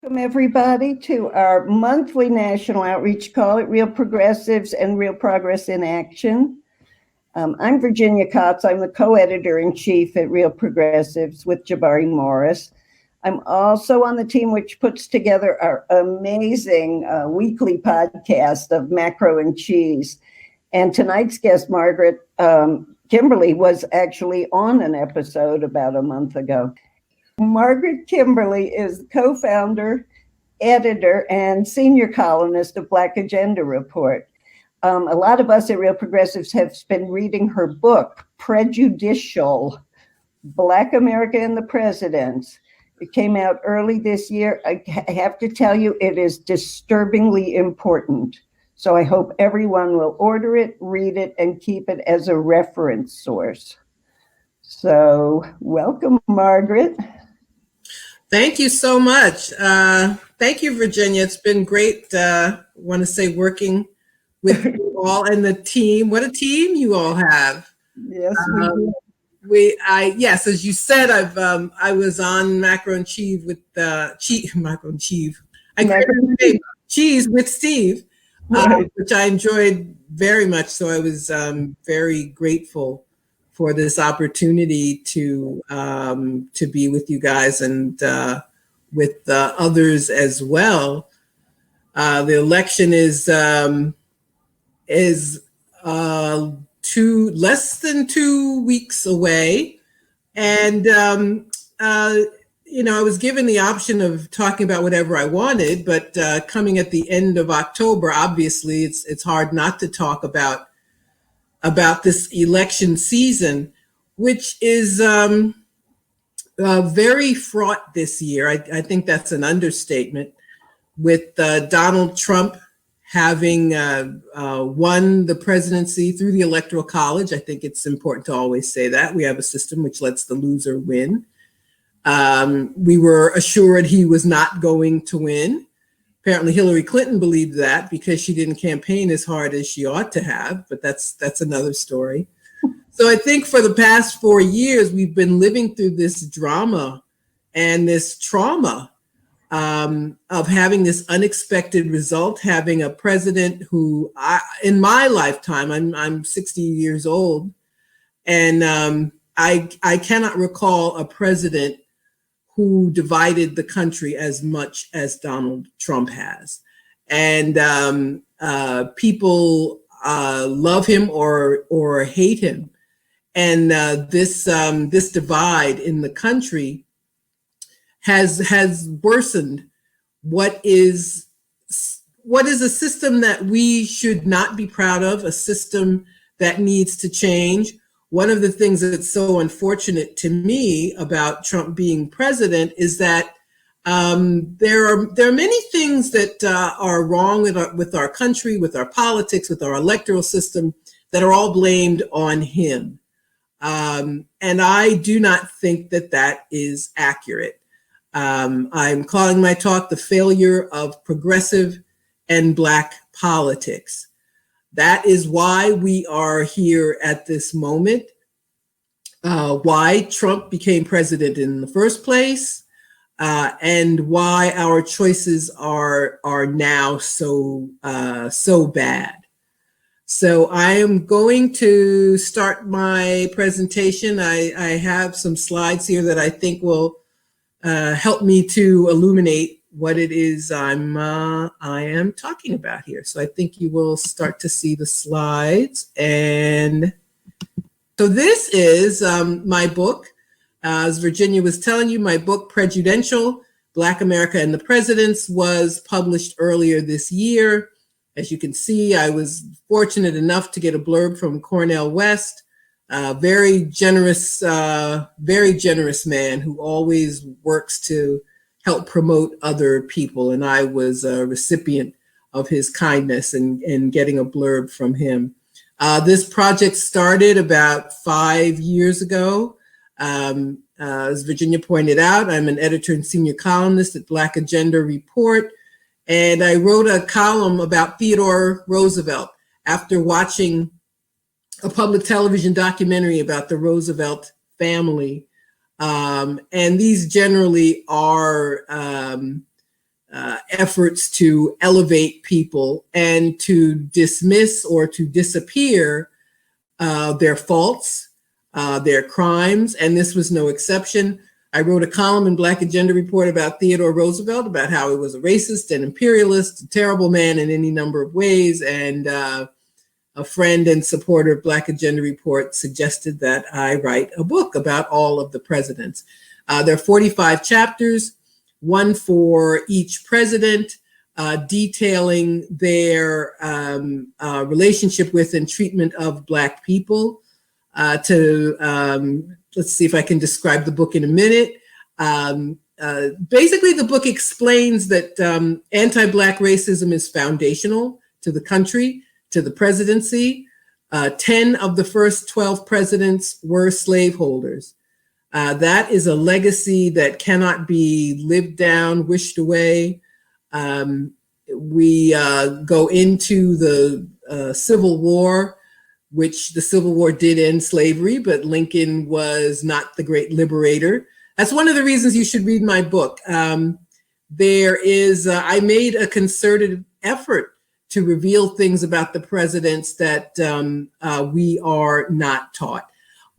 Welcome, everybody, to our monthly national outreach call at Real Progressives and Real Progress in Action. I'm Virginia Kotz. I'm the co-editor-in-chief at Real Progressives with Jabari Morris. I'm also on the team which puts together our amazing weekly podcast of Macro and Cheese. And tonight's guest, Margaret Kimberley, was actually on an episode about a month ago. Margaret Kimberley is co-founder, editor, and senior columnist of Black Agenda Report. A lot of us at Real Progressives have been reading her book, Prejudential, Black America and the Presidents. It came out early this year. I have to tell you, it is disturbingly important. So I hope everyone will order it, read it, and keep it as a reference source. So welcome, Margaret. Thank you so much. Thank you, Virginia. It's been great. I want to say working with you all and the team. What a team you all have. Yes, Yes, as you said, I was on Macro and Cheese with Macro and Cheese. Cheese with Steve, which I enjoyed very much. So I was very grateful for this opportunity to be with you guys and with others as well. The election is less than 2 weeks away, and I was given the option of talking about whatever I wanted, but coming at the end of October, obviously it's hard not to talk about this election season, which is very fraught this year. I think that's an understatement, with Donald Trump having won the presidency through the Electoral College. I think it's important to always say that. We have a system which lets the loser win. We were assured he was not going to win. Apparently Hillary Clinton believed that because she didn't campaign as hard as she ought to have, but that's another story. So I think for the past 4 years, we've been living through this drama and this trauma of having this unexpected result, having a president who, in my lifetime, I'm 60 years old, and I cannot recall a president who divided the country as much as Donald Trump has. And people love him or hate him. And this divide in the country has worsened what is a system that we should not be proud of, a system that needs to change. One of the things that's so unfortunate to me about Trump being president is that there are many things that are wrong with our country, with our politics, with our electoral system, that are all blamed on him. And I do not think that is accurate. I'm calling my talk The Failure of Progressive and Black Politics. That is why we are here at this moment, why Trump became president in the first place, and why our choices are now so bad. So I am going to start my presentation. I have some slides here that I think will help me to illuminate what it is I am talking about here. So I think you will start to see the slides. And so this is my book. As Virginia was telling you, my book, Prejudential, Black America and the Presidents, was published earlier this year. As you can see, I was fortunate enough to get a blurb from Cornell West, very generous man who always works to help promote other people. And I was a recipient of his kindness and getting a blurb from him. This project started about 5 years ago. As Virginia pointed out, I'm an editor and senior columnist at Black Agenda Report, and I wrote a column about Theodore Roosevelt after watching a public television documentary about the Roosevelt family. And these generally are efforts to elevate people and to dismiss or to disappear their faults, their crimes, and this was no exception. I wrote a column in Black Agenda Report about Theodore Roosevelt, about how he was a racist and imperialist, a terrible man in any number of ways, and a friend and supporter of Black Agenda Report suggested that I write a book about all of the presidents. There are 45 chapters, one for each president, detailing their relationship with and treatment of Black people. Let's see if I can describe the book in a minute. Basically, the book explains that anti-Black racism is foundational to the country, to the presidency. 10 of the first 12 presidents were slaveholders. That is a legacy that cannot be lived down, wished away. We go into the Civil War, which the Civil War did end slavery, but Lincoln was not the great liberator. That's one of the reasons you should read my book. I made a concerted effort to reveal things about the presidents that we are not taught.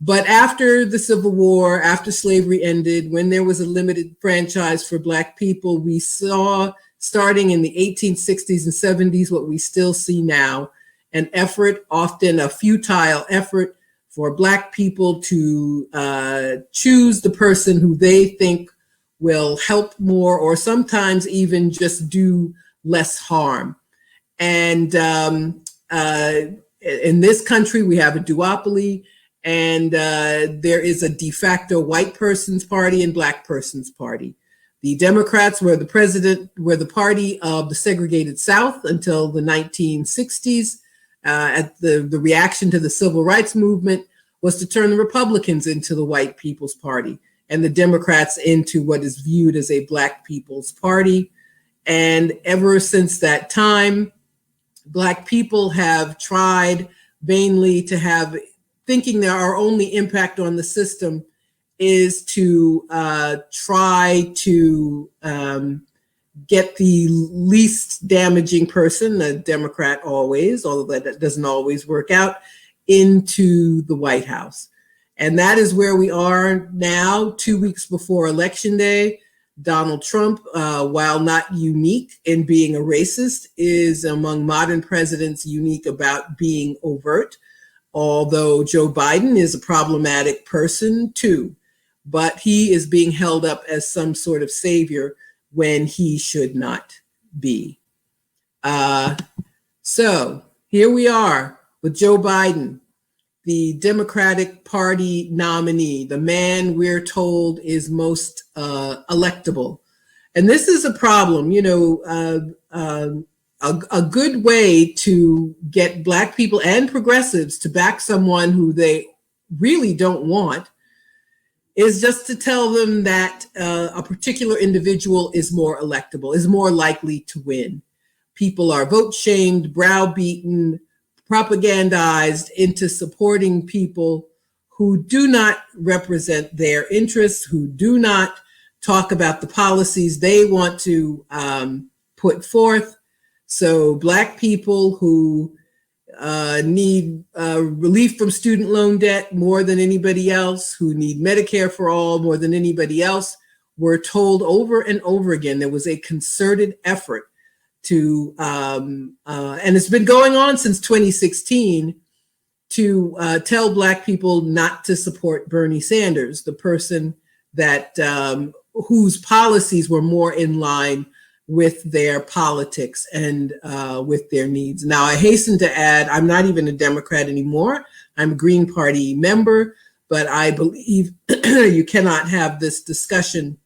But after the Civil War, after slavery ended, when there was a limited franchise for Black people, we saw, starting in the 1860s and 70s, what we still see now, an effort, often a futile effort, for Black people to choose the person who they think will help more, or sometimes even just do less harm. And in this country, we have a duopoly, and there is a de facto white person's party and Black person's party. The Democrats were the party of the segregated South until the 1960s. The reaction to the civil rights movement was to turn the Republicans into the white people's party and the Democrats into what is viewed as a Black people's party. And ever since that time, Black people have tried vainly to have, thinking that our only impact on the system is to try to get the least damaging person, a Democrat always, although that doesn't always work out, into the White House. And that is where we are now, 2 weeks before Election Day. Donald Trump, while not unique in being a racist, is among modern presidents unique about being overt, although Joe Biden is a problematic person too. But he is being held up as some sort of savior when he should not be. So here we are with Joe Biden, the Democratic Party nominee, the man we're told is most electable. And this is a problem, a good way to get Black people and progressives to back someone who they really don't want is just to tell them that a particular individual is more electable, is more likely to win. People are vote shamed, browbeaten, propagandized into supporting people who do not represent their interests, who do not talk about the policies they want to put forth. So Black people who need relief from student loan debt more than anybody else, who need Medicare for all more than anybody else, were told over and over again there was a concerted effort to, and it's been going on since 2016, to tell Black people not to support Bernie Sanders, the person that whose policies were more in line with their politics and with their needs. Now, I hasten to add, I'm not even a Democrat anymore. I'm a Green Party member, but I believe you cannot have this discussion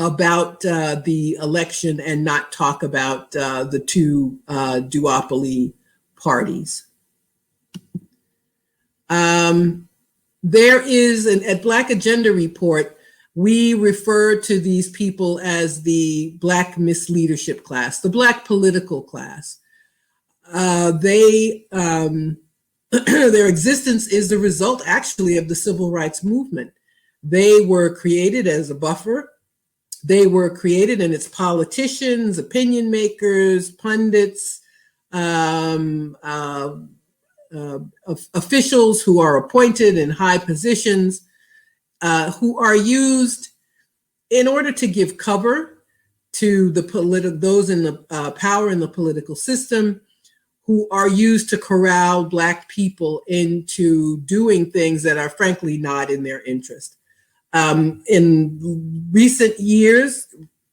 about the election and not talk about the two duopoly parties. There is at Black Agenda Report, we refer to these people as the Black misleadership class, the Black political class. Their existence is the result actually of the civil rights movement. They were created as a buffer. They were created, and it's politicians, opinion makers, pundits, officials who are appointed in high positions, who are used in order to give cover to those in the power in the political system, who are used to corral Black people into doing things that are frankly not in their interest. In recent years,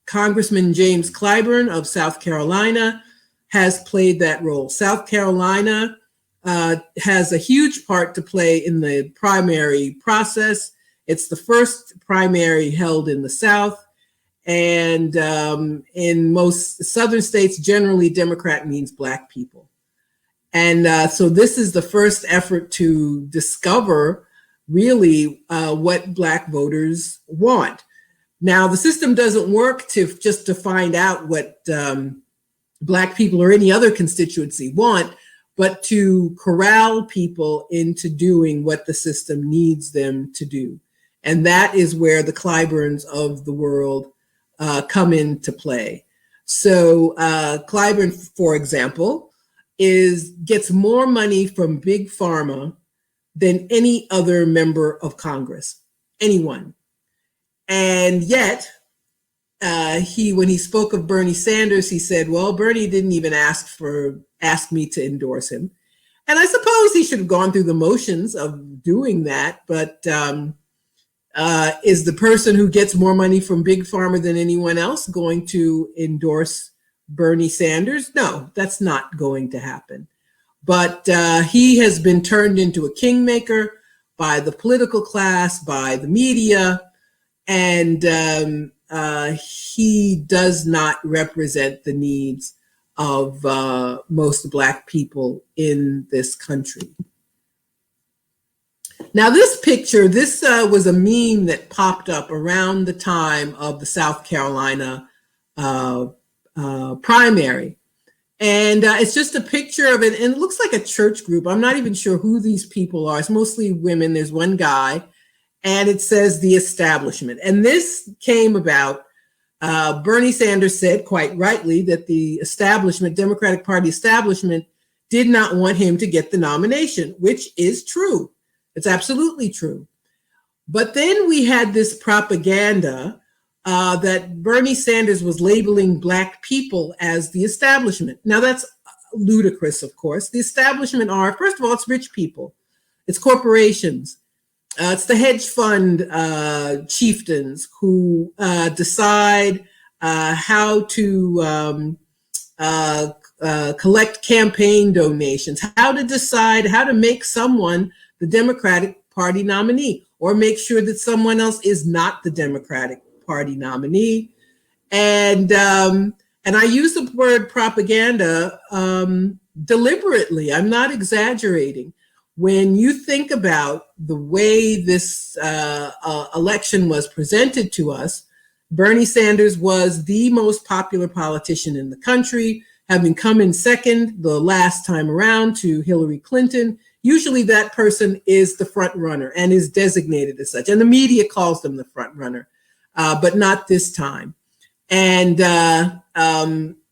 Congressman James Clyburn of South Carolina has played that role. South Carolina has a huge part to play in the primary process. It's the first primary held in the South. And in most Southern states, generally Democrat means Black people. And so this is the first effort to discover really what Black voters want. Now, the system doesn't work just to find out what Black people or any other constituency want, but to corral people into doing what the system needs them to do. And that is where the Clyburns of the world come into play. So Clyburn, for example, gets more money from Big Pharma than any other member of Congress, anyone. And yet, when he spoke of Bernie Sanders, he said, well, Bernie didn't even ask me to endorse him. And I suppose he should have gone through the motions of doing that, but is the person who gets more money from Big Pharma than anyone else going to endorse Bernie Sanders? No, that's not going to happen. But he has been turned into a kingmaker by the political class, by the media, and he does not represent the needs of most Black people in this country. Now, this picture, this was a meme that popped up around the time of the South Carolina primary. And it's just a picture of it, and it looks like a church group. I'm not even sure who these people are. It's mostly women. There's one guy, and it says the establishment. And this came about, Bernie Sanders said quite rightly that the establishment, Democratic Party establishment, did not want him to get the nomination, which is true. It's absolutely true. But then we had this propaganda that Bernie Sanders was labeling Black people as the establishment. Now, that's ludicrous, of course. The establishment are, first of all, it's rich people. It's corporations. It's the hedge fund chieftains who decide how to collect campaign donations, how to decide how to make someone the Democratic Party nominee, or make sure that someone else is not the Democratic Party nominee. And I use the word propaganda deliberately. I'm not exaggerating. When you think about the way this election was presented to us, Bernie Sanders was the most popular politician in the country, having come in second the last time around to Hillary Clinton. Usually that person is the front runner and is designated as such. And the media calls them the front runner, but not this time. And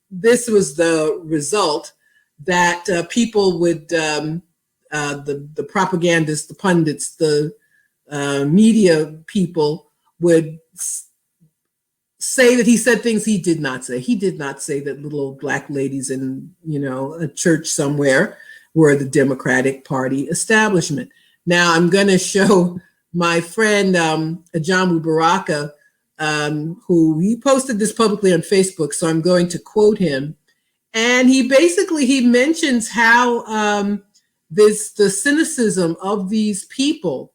this was the result that people would, the propagandists, the pundits, the media people would say that he said things he did not say. He did not say that little old Black ladies in, a church somewhere were the Democratic Party establishment. Now I'm going to show my friend Ajamu Baraka, who he posted this publicly on Facebook, so I'm going to quote him. And he mentions how the cynicism of these people,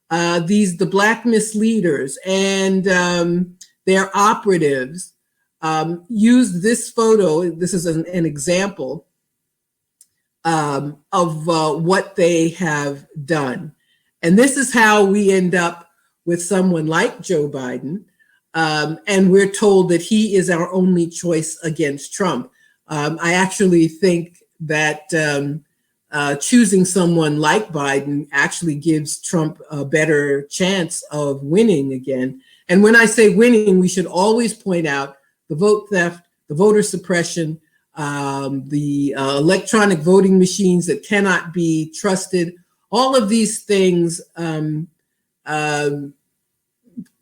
the Black misleaders, and their operatives used this photo. This is an example of what they have done. And this is how we end up with someone like Joe Biden. And we're told that he is our only choice against Trump. I actually think that choosing someone like Biden actually gives Trump a better chance of winning again. And when I say winning, we should always point out the vote theft, the voter suppression, the electronic voting machines that cannot be trusted. All of these things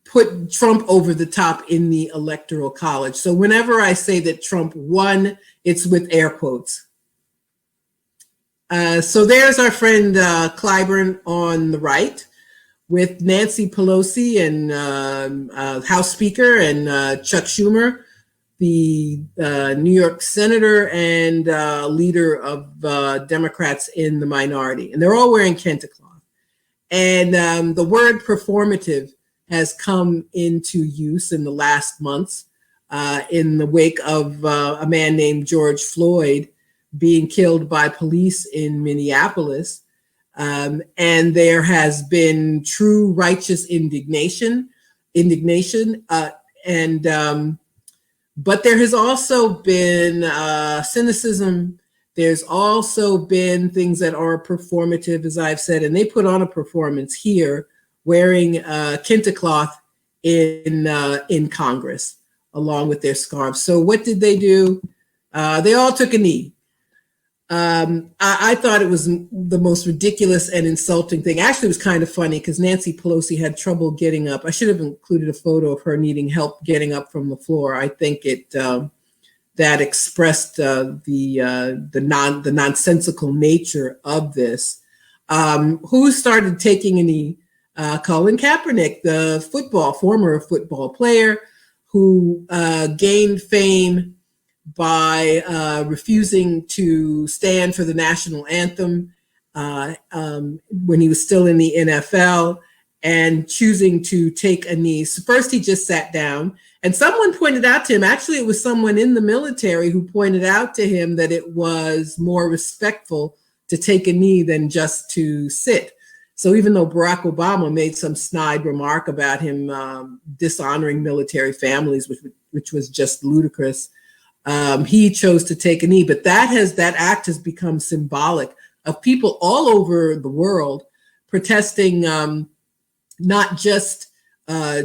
put Trump over the top in the Electoral College. So whenever I say that Trump won, it's with air quotes. So there's our friend Clyburn on the right with Nancy Pelosi and House Speaker and Chuck Schumer, the New York Senator and leader of Democrats in the minority. And they're all wearing kente cloth. And the word performative has come into use in the last months in the wake of a man named George Floyd being killed by police in Minneapolis. And there has been true righteous indignation, but there has also been cynicism. There's also been things that are performative, as I've said, and they put on a performance here wearing kente cloth in Congress along with their scarves. So what did they do? They all took a knee. I thought it was the most ridiculous and insulting thing. Actually, it was kind of funny because Nancy Pelosi had trouble getting up. I should have included a photo of her needing help getting up from the floor. I think it that expressed the nonsensical nature of this. Who started taking a knee? Colin Kaepernick, the former football player who gained fame by refusing to stand for the national anthem when he was still in the NFL and choosing to take a knee. So first, he just sat down, and someone pointed out to him, actually, it was someone in the military who pointed out to him that it was more respectful to take a knee than just to sit. So even though Barack Obama made some snide remark about him dishonoring military families, which was just ludicrous, he chose to take a knee. But that act has become symbolic of people all over the world protesting not just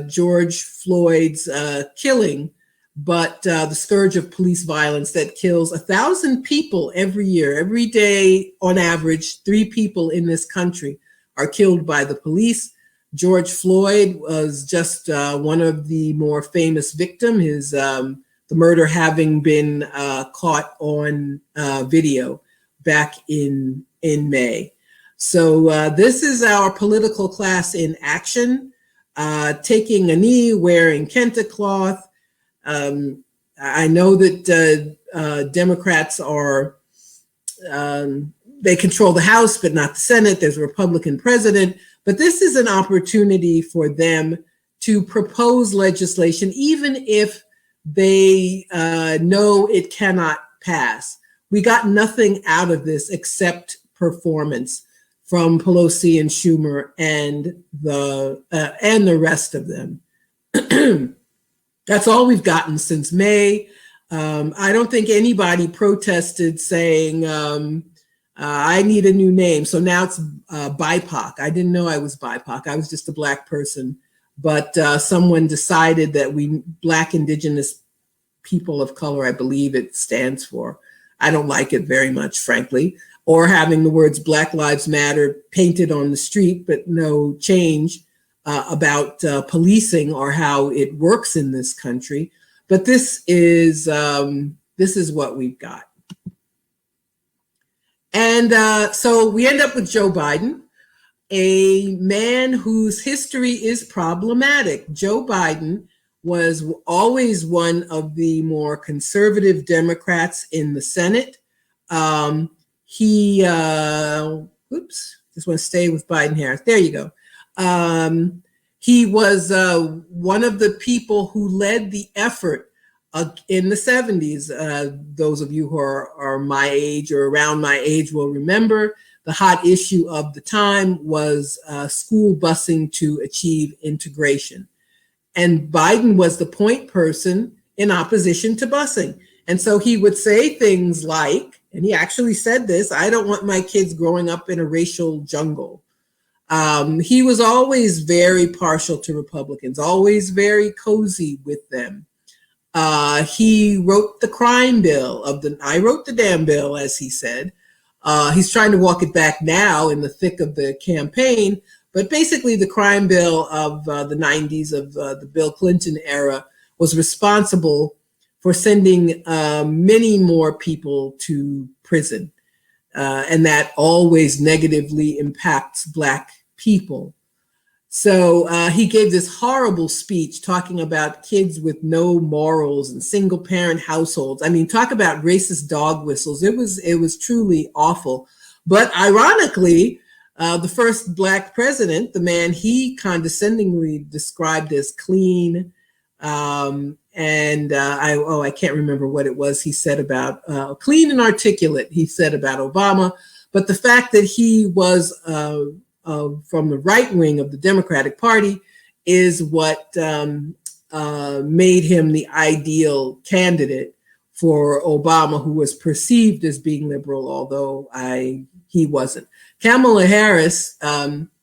George Floyd's killing, but the scourge of police violence that kills 1,000 people every year. Every day, on average, 3 people in this country are killed by the police. George Floyd was just one of the more famous victims, the murder having been caught on video back in May. So this is our political class in action, taking a knee, wearing kente cloth. I know that Democrats are, they control the House, but not the Senate. There's a Republican president. But this is an opportunity for them to propose legislation, even if they know it cannot pass. We got nothing out of this except performance from Pelosi and Schumer and the rest of them. That's all we've gotten since May. I don't think anybody protested saying, I need a new name. So now it's BIPOC. I didn't know I was BIPOC. I was just a Black person. But someone decided that Black, Indigenous people of color, I believe it stands for. I don't like it very much, frankly. Or having the words Black Lives Matter painted on the street, but no change about policing or how it works in this country. But this is what we've got. And so we end up with Joe Biden, a man whose history is problematic. Joe Biden was always one of the more conservative Democrats in the Senate. He, just want to stay with Biden-Harris. There you go. He was one of the people who led the effort in the 70s. Those of you who are my age or around my age will remember the hot issue of the time was school busing to achieve integration. And Biden was the point person in opposition to busing. And so he would say things like, and he actually said this, "I don't want my kids growing up in a racial jungle." He was always very partial to Republicans, always very cozy with them. He wrote the crime bill I wrote the damn bill, as he said. He's trying to walk it back now in the thick of the campaign. But basically, the crime bill of the 90s, of the Bill Clinton era, was responsible for sending many more people to prison. And that always negatively impacts Black people. So he gave this horrible speech talking about kids with no morals and single parent households. I mean, talk about racist dog whistles. It was truly awful. But ironically, the first Black president, the man he condescendingly described as clean, I can't remember what it was he said about clean and articulate, he said about Obama. But the fact that he was from the right wing of the Democratic Party is what made him the ideal candidate for Obama, who was perceived as being liberal, although he wasn't. Kamala Harris,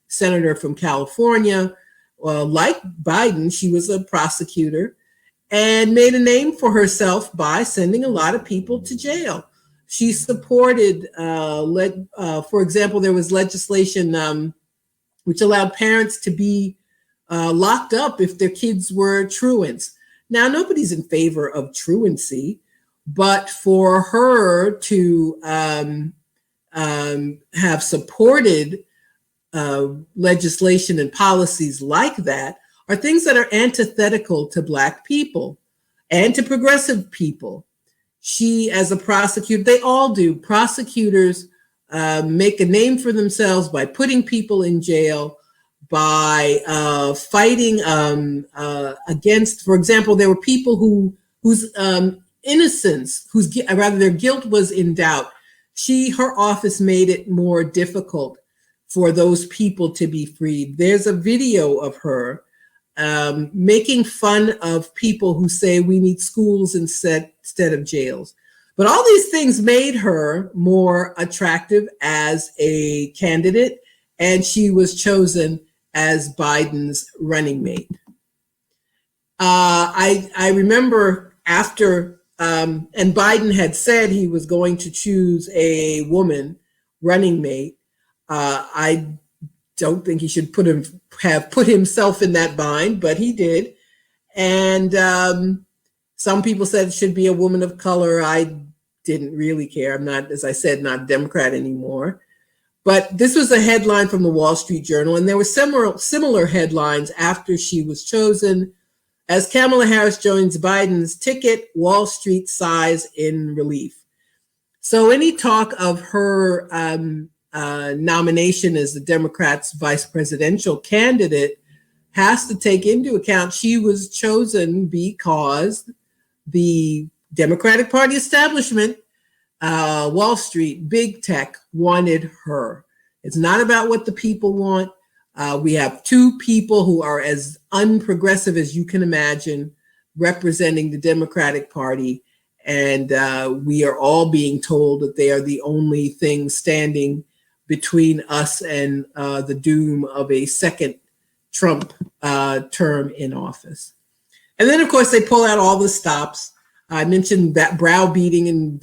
senator from California, like Biden, she was a prosecutor and made a name for herself by sending a lot of people to jail. She supported, for example, there was legislation which allowed parents to be locked up if their kids were truants. Now, nobody's in favor of truancy, but for her to have supported legislation and policies like that are things that are antithetical to Black people and to progressive people. She, as a prosecutor, they all do. Prosecutors make a name for themselves by putting people in jail, by fighting against, for example, there were people whose innocence, their guilt was in doubt. Her office made it more difficult for those people to be freed. There's a video of her making fun of people who say we need schools instead of jails. But all these things made her more attractive as a candidate, and she was chosen as Biden's running mate. I remember after, and Biden had said he was going to choose a woman running mate. I don't think he should have put himself in that bind, but he did. And some people said it should be a woman of color. I didn't really care. I'm not, as I said, not a Democrat anymore. But this was a headline from the Wall Street Journal, and there were similar headlines after she was chosen. As Kamala Harris joins Biden's ticket, Wall Street sighs in relief. So any talk of her nomination as the Democrats' vice presidential candidate has to take into account she was chosen because the Democratic Party establishment, Wall Street, big tech, wanted her. It's not about what the people want. We have two people who are as unprogressive as you can imagine representing the Democratic Party, and we are all being told that they are the only thing standing between us and the doom of a second Trump term in office. And then, of course, they pull out all the stops. I mentioned that browbeating and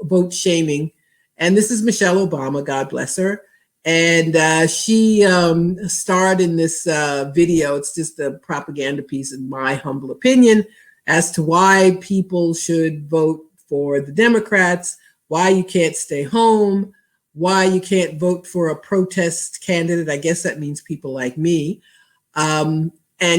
vote shaming. And this is Michelle Obama, God bless her. And she starred in this video. It's just a propaganda piece, in my humble opinion, as to why people should vote for the Democrats, why you can't stay home, why you can't vote for a protest candidate. I guess that means people like me. And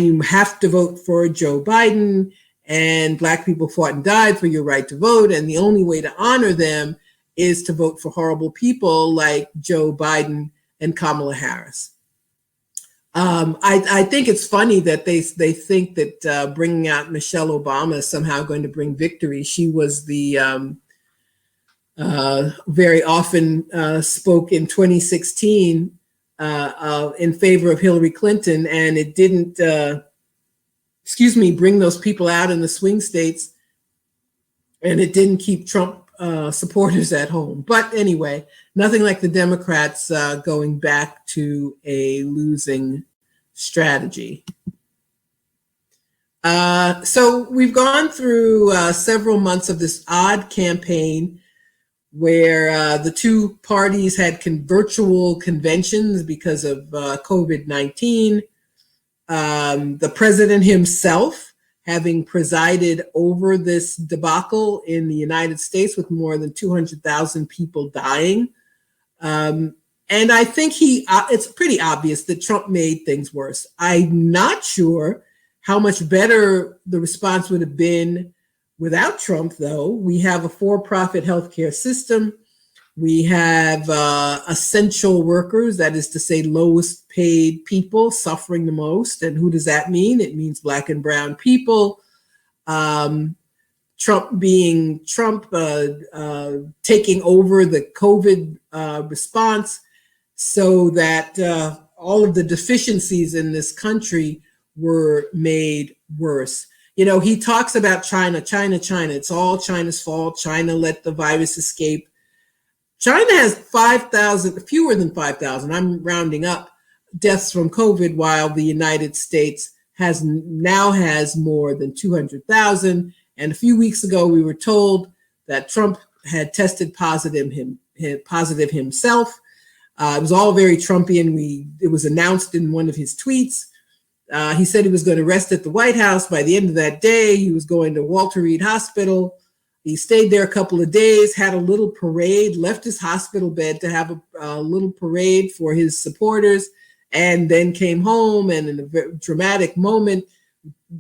you have to vote for Joe Biden, and Black people fought and died for your right to vote. And the only way to honor them is to vote for horrible people like Joe Biden and Kamala Harris. I think it's funny that they think that bringing out Michelle Obama is somehow going to bring victory. She was the very often spoke in 2016 in favor of Hillary Clinton, and it didn't, bring those people out in the swing states, and it didn't keep Trump supporters at home. But anyway, nothing like the Democrats going back to a losing strategy. So we've gone through several months of this odd campaign where the two parties had virtual conventions because of COVID-19. The president himself having presided over this debacle in the United States with more than 200,000 people dying. And I think it's pretty obvious that Trump made things worse. I'm not sure how much better the response would have been without Trump, though. We have a for-profit healthcare system. We have essential workers, that is to say, lowest paid people suffering the most. And who does that mean? It means Black and brown people. Trump being Trump, taking over the COVID response so that all of the deficiencies in this country were made worse. You know, he talks about China. It's all China's fault. China let the virus escape. China has 5,000, fewer than 5,000, I'm rounding up, deaths from COVID, while the United States now has more than 200,000. And a few weeks ago, we were told that Trump had tested positive himself. It was all very Trumpian. It was announced in one of his tweets. He said he was going to rest at the White House. By the end of that day, he was going to Walter Reed Hospital. He stayed there a couple of days, had a little parade, left his hospital bed to have a little parade for his supporters, and then came home and in a very dramatic moment,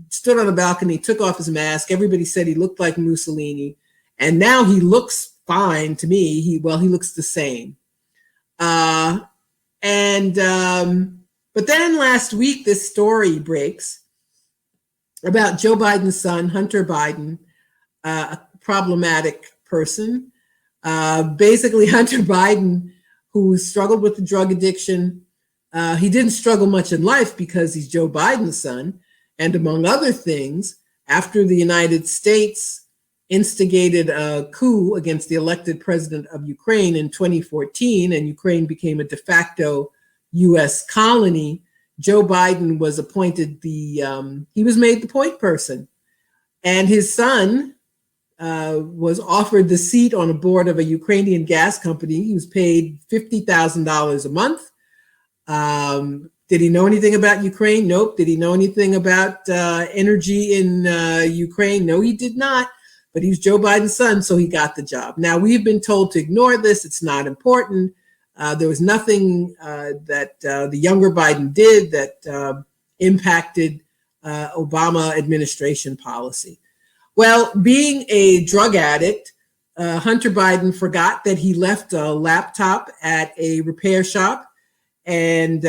stood on a balcony, took off his mask. Everybody said he looked like Mussolini. And now he looks fine to me. He looks the same. But then last week, this story breaks about Joe Biden's son, Hunter Biden, a problematic person. Basically, Hunter Biden, who struggled with the drug addiction, he didn't struggle much in life because he's Joe Biden's son. And among other things, after the United States instigated a coup against the elected president of Ukraine in 2014, and Ukraine became a de facto U.S. colony, Joe Biden was appointed he was made the point person. And his son was offered the seat on a board of a Ukrainian gas company. He was paid $50,000 a month. Did he know anything about Ukraine? Nope. Did he know anything about energy in Ukraine? No, he did not. But he was Joe Biden's son, so he got the job. Now, we've been told to ignore this. It's not important. There was nothing that the younger Biden did that impacted Obama administration policy. Well, being a drug addict, Hunter Biden forgot that he left a laptop at a repair shop. And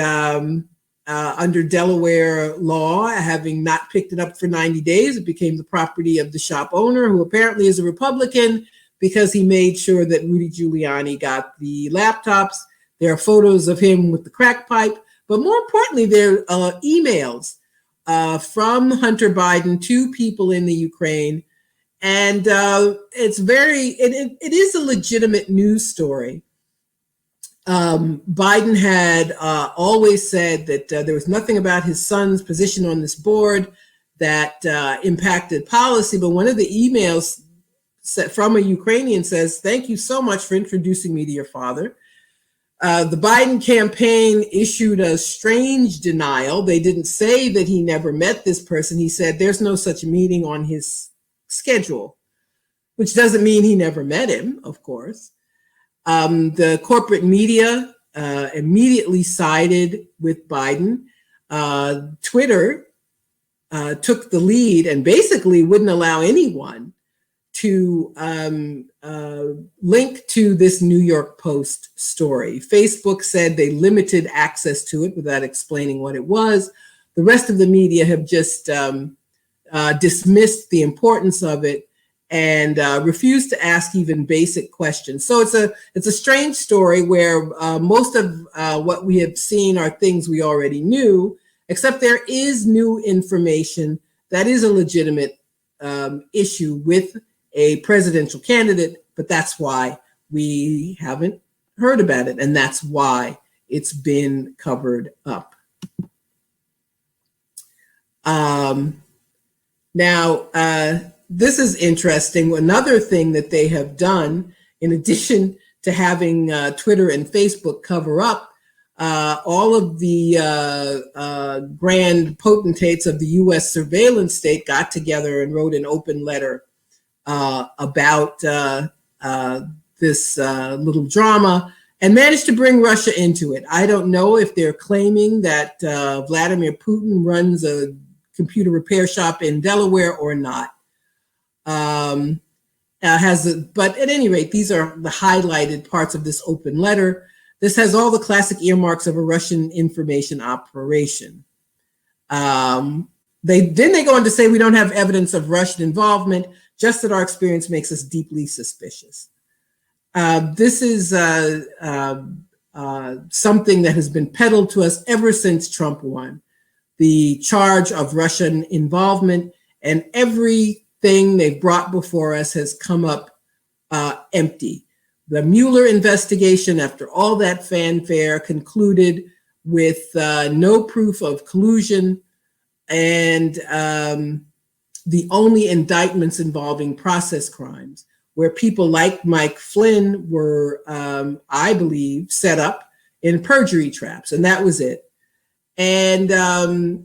under Delaware law, having not picked it up for 90 days, it became the property of the shop owner, who apparently is a Republican, because he made sure that Rudy Giuliani got the laptops. There are photos of him with the crack pipe, but more importantly, there are emails from Hunter Biden to people in the Ukraine. And it is a legitimate news story. Biden had always said that there was nothing about his son's position on this board that impacted policy. But one of the emails from a Ukrainian says, "Thank you so much for introducing me to your father." The Biden campaign issued a strange denial. They didn't say that he never met this person. He said there's no such meeting on his schedule, which doesn't mean he never met him, of course. The corporate media immediately sided with Biden. Twitter took the lead and basically wouldn't allow anyone to link to this New York Post story. Facebook said they limited access to it without explaining what it was. The rest of the media have just dismissed the importance of it and refused to ask even basic questions. So it's a strange story where most of what we have seen are things we already knew, except there is new information that is a legitimate issue with a presidential candidate, but that's why we haven't heard about it, and that's why it's been covered up. This is interesting. Another thing that they have done, in addition to having Twitter and Facebook cover up, all of the grand potentates of the U.S. surveillance state got together and wrote an open letter about this little drama and managed to bring Russia into it. I don't know if they're claiming that Vladimir Putin runs a computer repair shop in Delaware or not. But at any rate, these are the highlighted parts of this open letter. This has all the classic earmarks of a Russian information operation. They go on to say we don't have evidence of Russian involvement, just that our experience makes us deeply suspicious. This is something that has been peddled to us ever since Trump won. The charge of Russian involvement, and everything they've brought before us has come up empty. The Mueller investigation, after all that fanfare, concluded with no proof of collusion, and the only indictments involving process crimes, where people like Mike Flynn were, I believe, set up in perjury traps, and that was it. And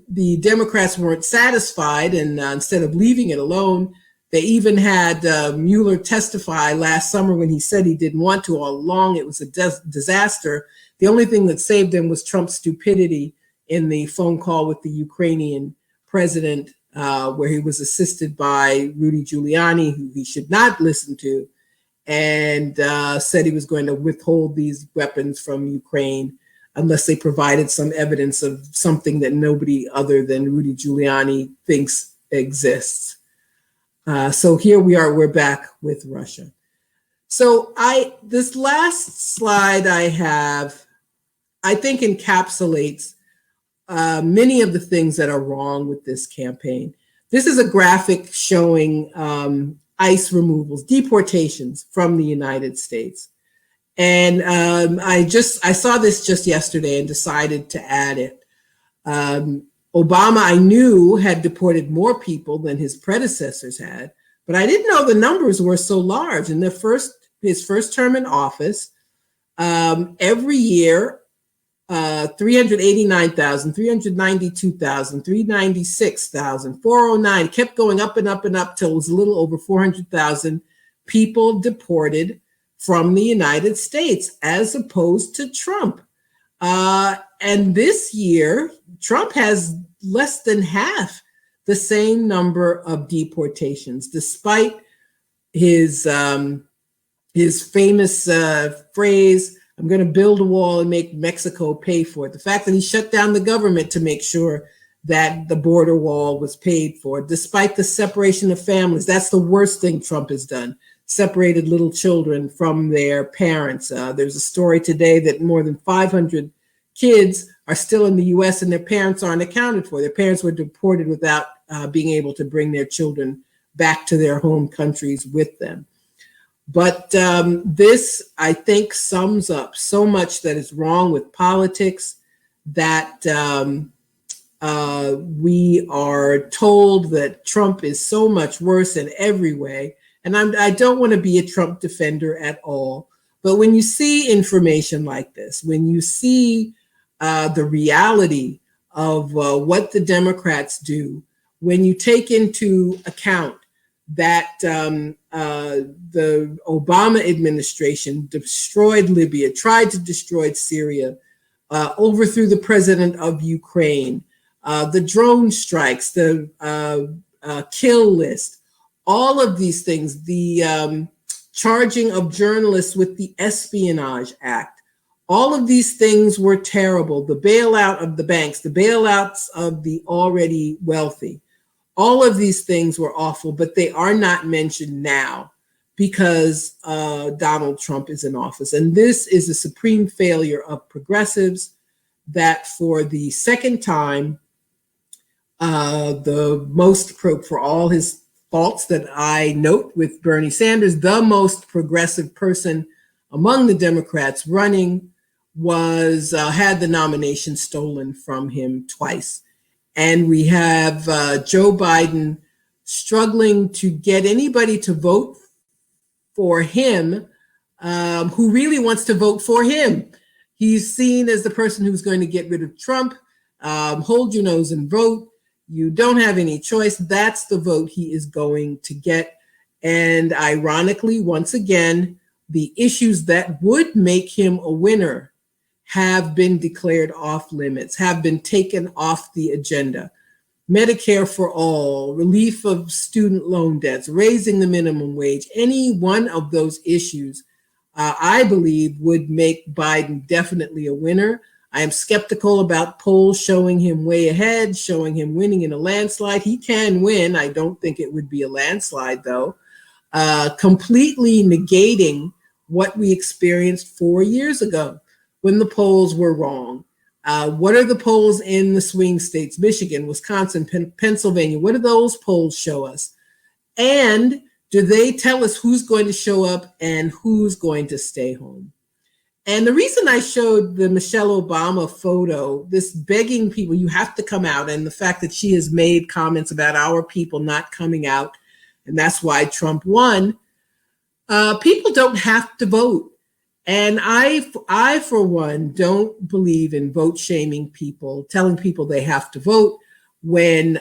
the Democrats weren't satisfied, and instead of leaving it alone, they even had Mueller testify last summer when he said he didn't want to all along. It was a disaster. The only thing that saved him was Trump's stupidity in the phone call with the Ukrainian president, where he was assisted by Rudy Giuliani, who he should not listen to, and said he was going to withhold these weapons from Ukraine unless they provided some evidence of something that nobody other than Rudy Giuliani thinks exists. So here we are, we're back with Russia. So this last slide I have, I think encapsulates many of the things that are wrong with this campaign. This is a graphic showing ICE removals, deportations from the United States. And I saw this just yesterday and decided to add it. Obama, I knew, had deported more people than his predecessors had, but I didn't know the numbers were so large. In his first term in office, every year, 389,000, 392,000, 396,000, 409, kept going up and up and up till it was a little over 400,000 people deported from the United States, as opposed to Trump. And this year, Trump has less than half the same number of deportations, despite his famous phrase, "I'm going to build a wall and make Mexico pay for it." The fact that he shut down the government to make sure that the border wall was paid for, despite the separation of families. That's the worst thing Trump has done. Separated little children from their parents. There's a story today that more than 500 kids are still in the U.S. and their parents aren't accounted for. Their parents were deported without being able to bring their children back to their home countries with them. But this, I think, sums up so much that is wrong with politics, that we are told that Trump is so much worse in every way. And I don't want to be a Trump defender at all. But when you see information like this, when you see the reality of what the Democrats do, when you take into account that the Obama administration destroyed Libya, tried to destroy Syria, overthrew the president of Ukraine, the drone strikes, the kill list, all of these things, the charging of journalists with the Espionage Act, all of these things were terrible. The bailout of the banks, the bailouts of the already wealthy, all of these things were awful, but they are not mentioned now because Donald Trump is in office. And this is a supreme failure of progressives that for the second time, for all his faults that I note with Bernie Sanders, the most progressive person among the Democrats running had the nomination stolen from him twice. And we have Joe Biden struggling to get anybody to vote for him who really wants to vote for him. He's seen as the person who's going to get rid of Trump. Hold your nose and vote. You don't have any choice. That's the vote he is going to get. And ironically, once again, the issues that would make him a winner have been declared off limits, have been taken off the agenda. Medicare for all, relief of student loan debts, raising the minimum wage, any one of those issues, I believe would make Biden definitely a winner. I am skeptical about polls showing him way ahead, showing him winning in a landslide. He can win. I don't think it would be a landslide, though. Completely negating what we experienced 4 years ago when the polls were wrong. What are the polls in the swing states, Michigan, Wisconsin, Pennsylvania? What do those polls show us? And do they tell us who's going to show up and who's going to stay home? And the reason I showed the Michelle Obama photo, this begging people, you have to come out, and the fact that she has made comments about our people not coming out, and that's why Trump won, people don't have to vote. And I, for one, don't believe in vote shaming people, telling people they have to vote when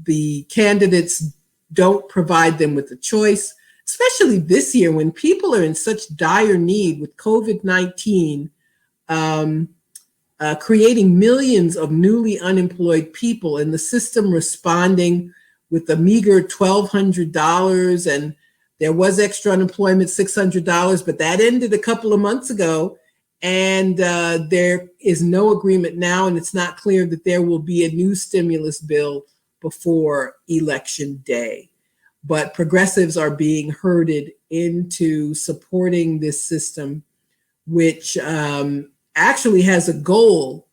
the candidates don't provide them with a choice, especially this year when people are in such dire need with COVID-19, creating millions of newly unemployed people and the system responding with a meager $1,200, and there was extra unemployment, $600, but that ended a couple of months ago. And there is no agreement now, and it's not clear that there will be a new stimulus bill before Election Day. But progressives are being herded into supporting this system, which actually has a goal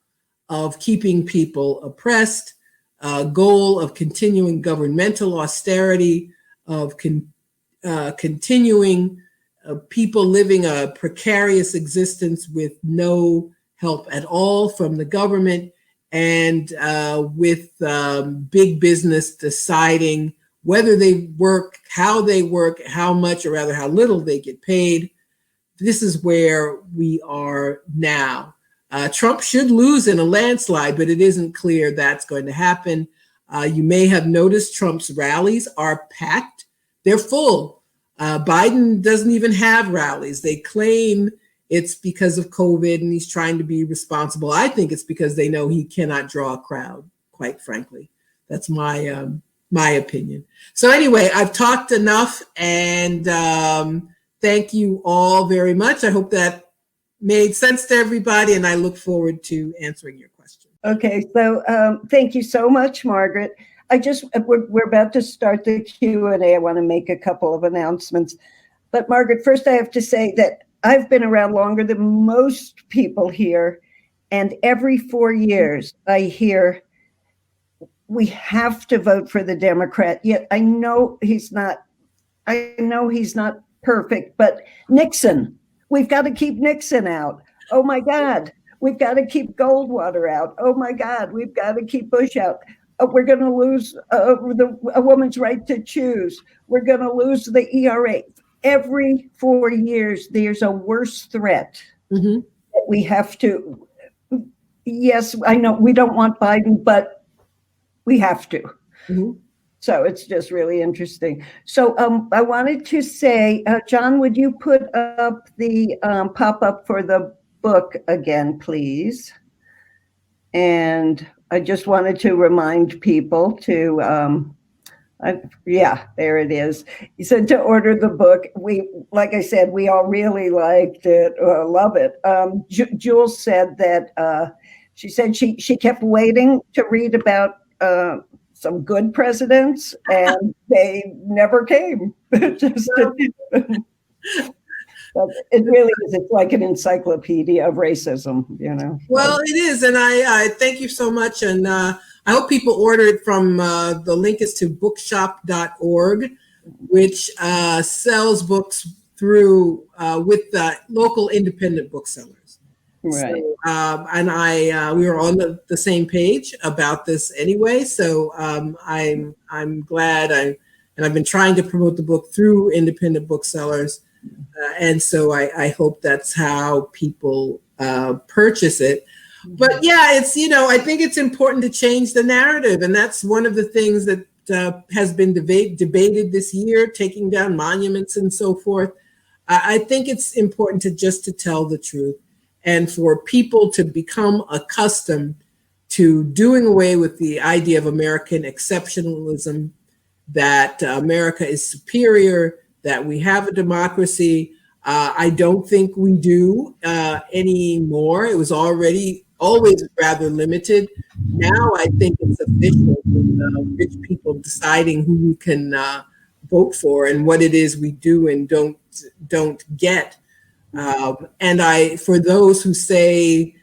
of keeping people oppressed, a goal of continuing governmental austerity, of continuing people living a precarious existence with no help at all from the government, and with big business deciding whether they work, how much, or rather how little they get paid. This is where we are now. Trump should lose in a landslide, but it isn't clear that's going to happen. You may have noticed Trump's rallies are packed. They're full. Biden doesn't even have rallies. They claim it's because of COVID and he's trying to be responsible. I think it's because they know he cannot draw a crowd, quite frankly. That's my opinion. So anyway, I've talked enough, and thank you all very much. I hope that made sense to everybody, and I look forward to answering your questions. Okay, so thank you so much, Margaret. We're about to start the Q&A. I want to make a couple of announcements. But Margaret, first I have to say that I've been around longer than most people here, and every 4 years I hear we have to vote for the Democrat. Yet I know he's not perfect, but Nixon, we've got to keep Nixon out. Oh my God, we've got to keep Goldwater out. Oh my God, we've got to keep Bush out. We're going to lose a woman's right to choose. We're going to lose the ERA. Every 4 years, there's a worse threat. Mm-hmm. That we have to. Yes, I know we don't want Biden, but we have to. Mm-hmm. So it's just really interesting. So I wanted to say, John, would you put up the pop-up for the book again, please? And I just wanted to remind people to Yeah, there it is. He said to order the book. Like I said, we all really liked it, love it. Jules said that she said she kept waiting to read about some good presidents, and they never came. Just but it really is. It's like an encyclopedia of racism, you know. Well, it is, and I thank you so much, and I hope people order it from the link is to bookshop.org, which sells books through with local independent booksellers. Right. So, and we were on the same page about this anyway. So I'm glad and I've been trying to promote the book through independent booksellers. And so I hope that's how people purchase it. But yeah, it's, I think it's important to change the narrative. And that's one of the things that has been debated this year, taking down monuments and so forth. I think it's important to tell the truth and for people to become accustomed to doing away with the idea of American exceptionalism, that America is superior, that we have a democracy. I don't think we do anymore. It was always rather limited. Now I think it's official with rich people deciding who we can vote for and what it is we do and don't get. And for those who say,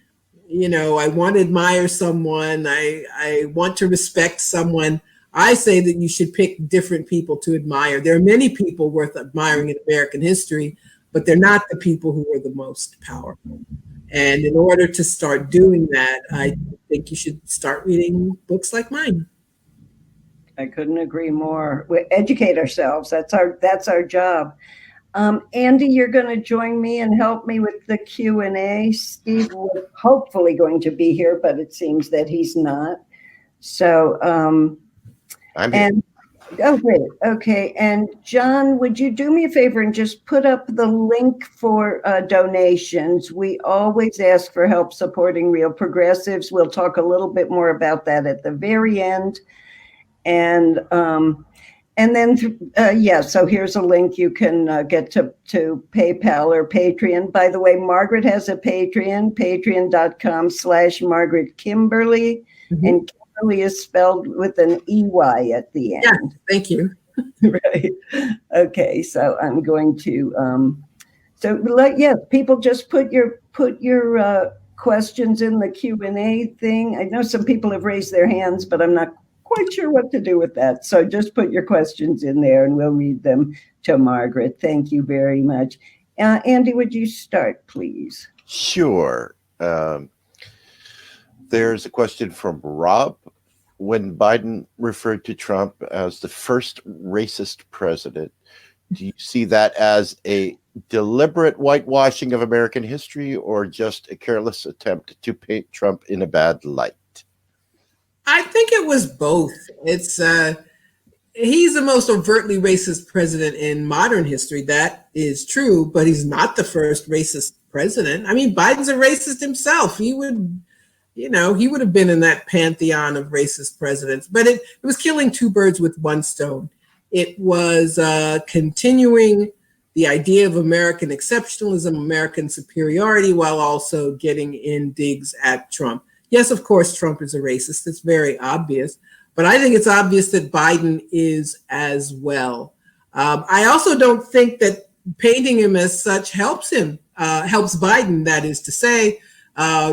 I want to admire someone, I want to respect someone, I say that you should pick different people to admire. There are many people worth admiring in American history, but they're not the people who are the most powerful. And in order to start doing that, I think you should start reading books like mine. I couldn't agree more. We educate ourselves. That's our job. Andy, you're going to join me and help me with the Q&A. Steve was hopefully going to be here, but it seems that he's not. So, I'm here. Oh, great. Okay. And John, would you do me a favor and just put up the link for donations? We always ask for help supporting Real Progressives. We'll talk a little bit more about that at the very end. And then, so here's a link you can get to PayPal or Patreon. By the way, Margaret has a Patreon, patreon.com/Margaret Kimberley. Mm-hmm. And Kimberly is spelled with an EY at the end. Yeah, thank you. Right. Okay, so I'm going to, people just put your questions in the Q&A thing. I know some people have raised their hands, but I'm not quite sure what to do with that. So just put your questions in there and we'll read them to Margaret. Thank you very much. Andy, would you start, please? Sure. There's a question from Rob. When Biden referred to Trump as the first racist president, do you see that as a deliberate whitewashing of American history or just a careless attempt to paint Trump in a bad light? I think it was both. He's the most overtly racist president in modern history. That is true, but he's not the first racist president. I mean, Biden's a racist himself. He would have been in that pantheon of racist presidents, but it was killing two birds with one stone. It was continuing the idea of American exceptionalism, American superiority, while also getting in digs at Trump. Yes, of course, Trump is a racist. It's very obvious. But I think it's obvious that Biden is as well. I also don't think that painting him as such helps Biden. That is to say,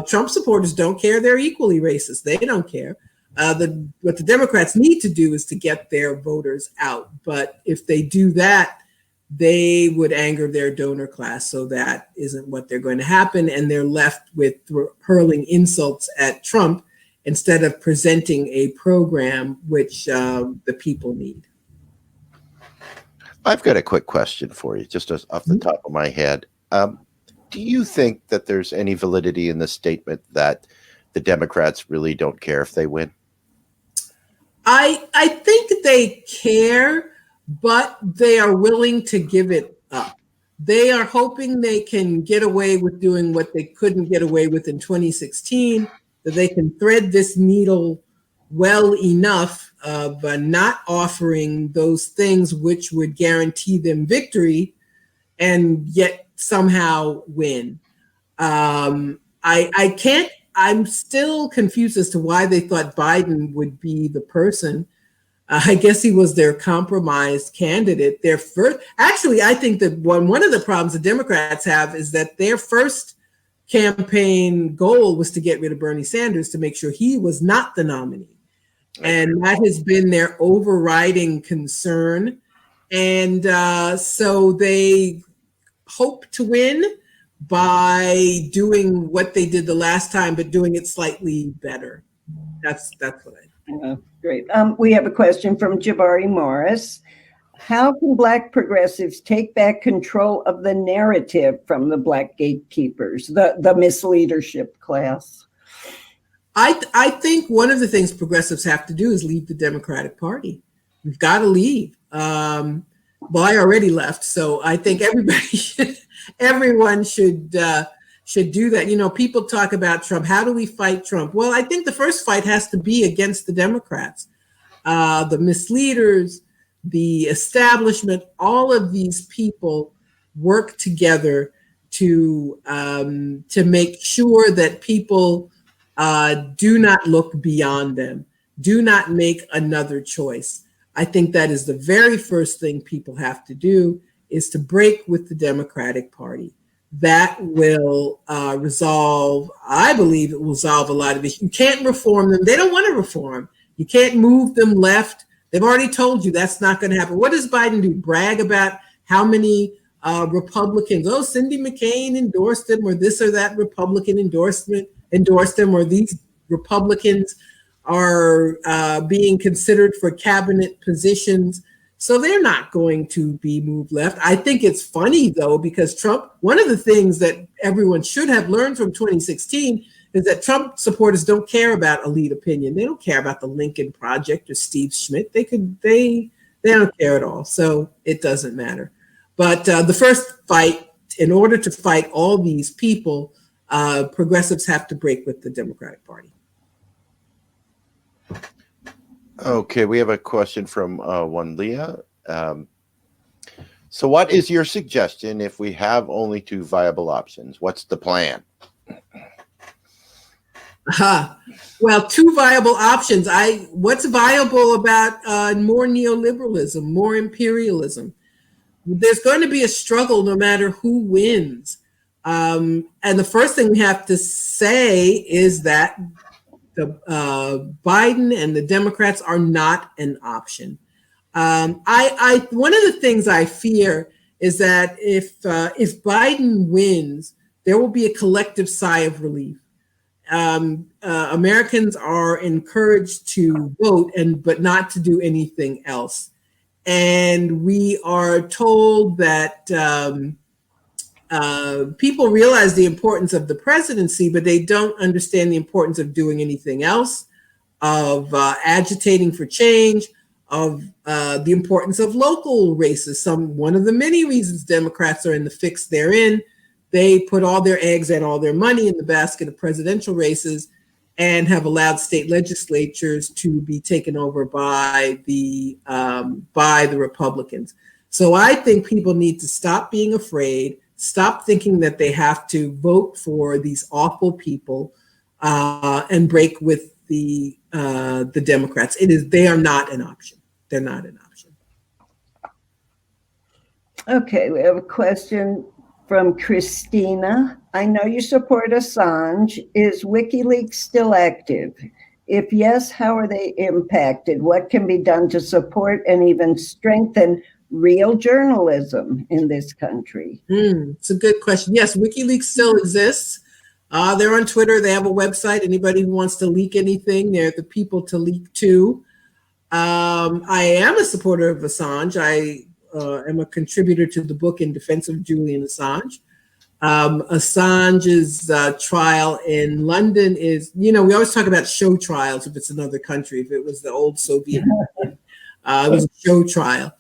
Trump supporters don't care. They're equally racist. They don't care. What the Democrats need to do is to get their voters out. But if they do that, they would anger their donor class. So that isn't what they're going to happen. And they're left with hurling insults at Trump instead of presenting a program which the people need. I've got a quick question for you, just off the top of my head. Do you think that there's any validity in the statement that the Democrats really don't care if they win? I think they care, but they are willing to give it up. They are hoping they can get away with doing what they couldn't get away with in 2016, that they can thread this needle well enough of not offering those things which would guarantee them victory and yet somehow win. I can't, I'm still confused as to why they thought Biden would be the person. I guess he was their compromised candidate. Their first, actually, I think that one of the problems the Democrats have is that their first campaign goal was to get rid of Bernie Sanders to make sure he was not the nominee. And that has been their overriding concern. And so they hope to win by doing what they did the last time, but doing it slightly better. That's what I think. Great. We have a question from Jabari Morris. How can Black progressives take back control of the narrative from the Black gatekeepers, the misleadership class? I think one of the things progressives have to do is leave the Democratic Party. We've got to leave. Well, I already left, so I think everyone should do that. You know, people talk about Trump. How do we fight Trump? Well, I think the first fight has to be against the Democrats, the misleaders, the establishment. All of these people work together to make sure that people do not look beyond them, do not make another choice. I think that is the very first thing people have to do, is to break with the Democratic Party. That will resolve, I believe it will resolve a lot of issues. You can't reform them. They don't want to reform. You can't move them left. They've already told you that's not going to happen. What does Biden do? Brag about how many Republicans, Cindy McCain endorsed him, or this or that Republican endorsed him, or these Republicans are being considered for cabinet positions. So they're not going to be moved left. I think it's funny, though, because Trump, one of the things that everyone should have learned from 2016 is that Trump supporters don't care about elite opinion. They don't care about the Lincoln Project or Steve Schmidt. They don't care at all. So it doesn't matter. But the first fight, in order to fight all these people, progressives have to break with the Democratic Party. Okay, we have a question from one Leah. So what is your suggestion if we have only two viable options? What's the plan? Well, two viable options. What's viable about more neoliberalism, more imperialism? There's going to be a struggle no matter who wins. And the first thing we have to say is that the Biden and the Democrats are not an option. One of the things I fear is that if Biden wins, there will be a collective sigh of relief. Americans are encouraged to vote but not to do anything else. And we are told that people realize the importance of the presidency, but they don't understand the importance of doing anything else, of agitating for change, of the importance of local races. One of the many reasons Democrats are in the fix they're in. They put all their eggs and all their money in the basket of presidential races and have allowed state legislatures to be taken over by the Republicans. So I think people need to stop being afraid, stop thinking that they have to vote for these awful people, and break with the Democrats. They are not an option. They're not an option. Okay, we have a question from Christina. I know you support Assange. Is WikiLeaks still active? If yes, how are they impacted? What can be done to support and even strengthen real journalism in this country? It's a good question. Yes, WikiLeaks still exists. They're on Twitter. They have a website. Anybody who wants to leak anything, they're the people to leak to. I am a supporter of Assange. I am a contributor to the book In Defense of Julian Assange. Assange's trial in London is, we always talk about show trials if it's another country. If it was the old Soviet Union, it was a show trial.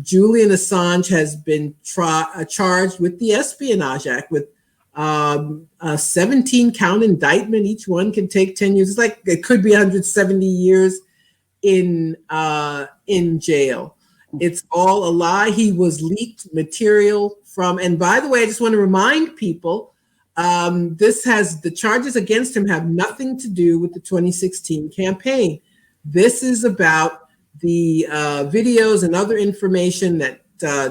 Julian Assange has been charged with the Espionage Act, with A 17 count indictment. Each one can take 10 years. It's like it could be 170 years in jail. It's all a lie. He was leaked material from, and by the way, I just want to remind people, the charges against him have nothing to do with the 2016 campaign. This is about the videos and other information that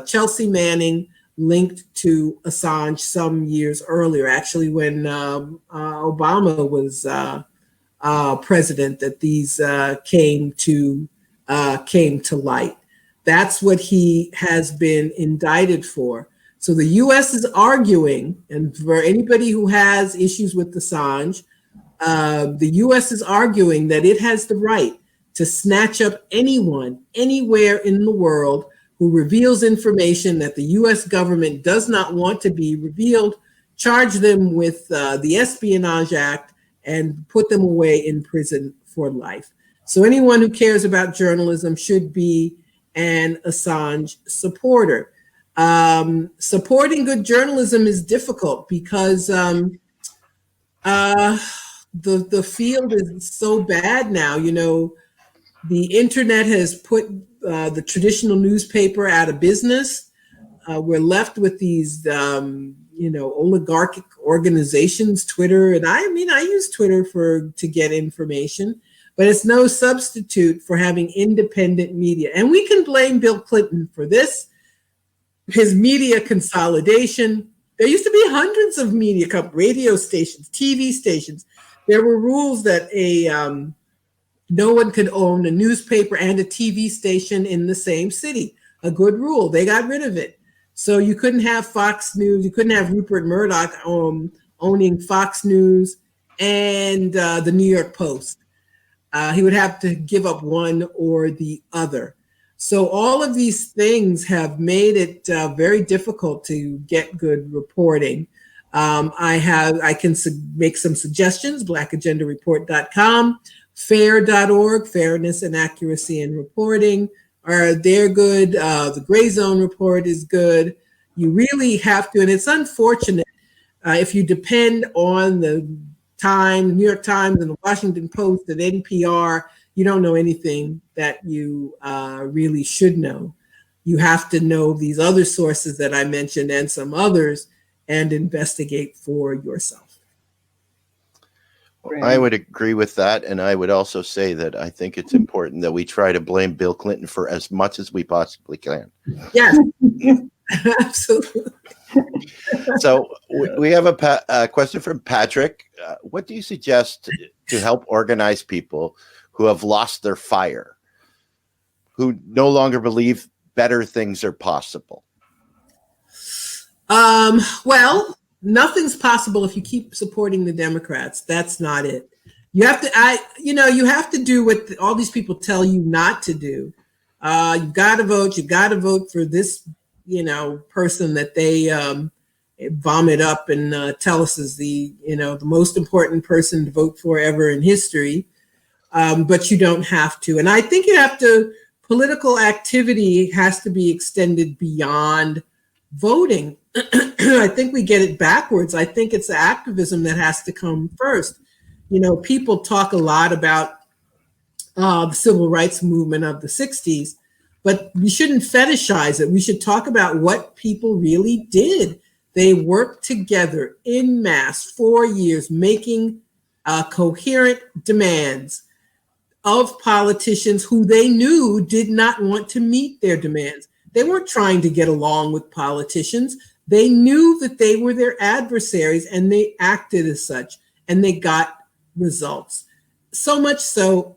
Chelsea Manning linked to Assange some years earlier, actually when Obama was president, that these came to light. That's what he has been indicted for. So the U.S. is arguing, and for anybody who has issues with Assange, the U.S. is arguing that it has the right to snatch up anyone, anywhere in the world who reveals information that the U.S. government does not want to be revealed, charge them with the Espionage Act, and put them away in prison for life. So anyone who cares about journalism should be an Assange supporter. Supporting good journalism is difficult because the field is so bad now. You know, the internet has put the traditional newspaper out of business. We're left with these, oligarchic organizations, Twitter, and I use Twitter to get information, but it's no substitute for having independent media. And we can blame Bill Clinton for this, his media consolidation. There used to be hundreds of media radio stations, TV stations. There were rules that no one could own a newspaper and a TV station in the same city. A good rule. They got rid of it. So you couldn't have Fox News. You couldn't have Rupert Murdoch owning Fox News and the New York Post. He would have to give up one or the other. So all of these things have made it very difficult to get good reporting. I can make some suggestions. blackagendareport.com, fair.org, fairness and accuracy in reporting. They're good. The Gray Zone Report is good. You really have to, and it's unfortunate if you depend on the New York Times and the Washington Post and NPR, you don't know anything that you really should know. You have to know these other sources that I mentioned and some others and investigate for yourself. I would agree with that. And I would also say that I think it's important that we try to blame Bill Clinton for as much as we possibly can. Yes, absolutely. So we have a question from Patrick. What do you suggest to help organize people who have lost their fire, who no longer believe better things are possible? Well, nothing's possible if you keep supporting the Democrats. That's not it. You have to, you have to do what all these people tell you not to do. You've got to vote. You've got to vote for this, person that they vomit up and tell us is the most important person to vote for ever in history. But you don't have to. And I think political activity has to be extended beyond voting. I think we get it backwards. I think it's the activism that has to come first. People talk a lot about the civil rights movement of the 60s, but we shouldn't fetishize it. We should talk about what people really did. They worked together en masse for years, making coherent demands of politicians who they knew did not want to meet their demands. They weren't trying to get along with politicians. They knew that they were their adversaries and they acted as such, and they got results. So much so,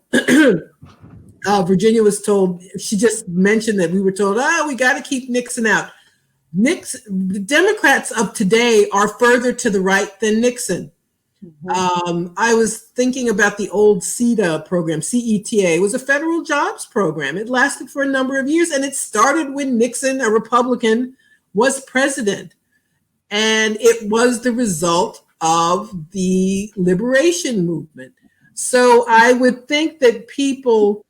Virginia was told, she just mentioned that we were told, we got to keep Nixon out. The Democrats of today are further to the right than Nixon. Mm-hmm. I was thinking about the old CETA program, CETA. It was a federal jobs program. It lasted for a number of years, and it started when Nixon, a Republican, was president. And it was the result of the liberation movement. So I would think that people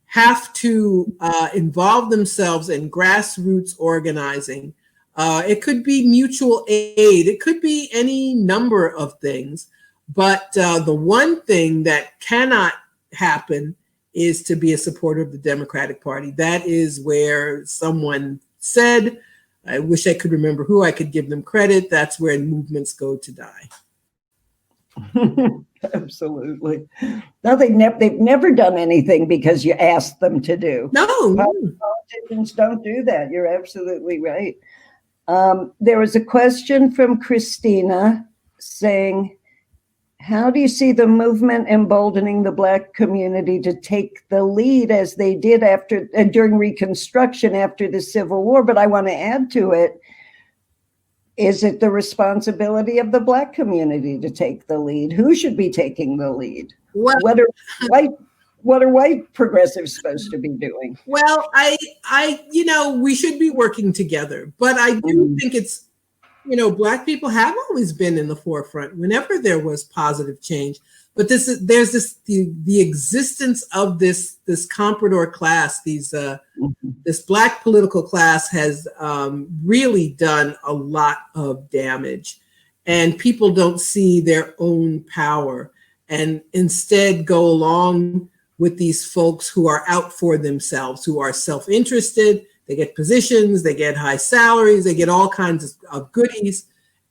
have to involve themselves in grassroots organizing. It could be mutual aid. It could be any number of things. But the one thing that cannot happen is to be a supporter of the Democratic Party. That is where someone said, I wish I could remember who, I could give them credit, that's where movements go to die. Absolutely. No, they've never done anything because you asked them to do. No. Politicians don't do that. You're absolutely right. There was a question from Christina saying, how do you see the movement emboldening the Black community to take the lead as they did during Reconstruction after the Civil War? But I want to add to it, is it the responsibility of the Black community to take the lead? Who should be taking the lead? Well, What are white progressives supposed to be doing? Well, we should be working together, but I do think it's, Black people have always been in the forefront whenever there was positive change. But there's the existence of this comprador class, this Black political class has really done a lot of damage, and people don't see their own power and instead go along with these folks who are out for themselves, who are self-interested. They get positions, they get high salaries, they get all kinds of goodies,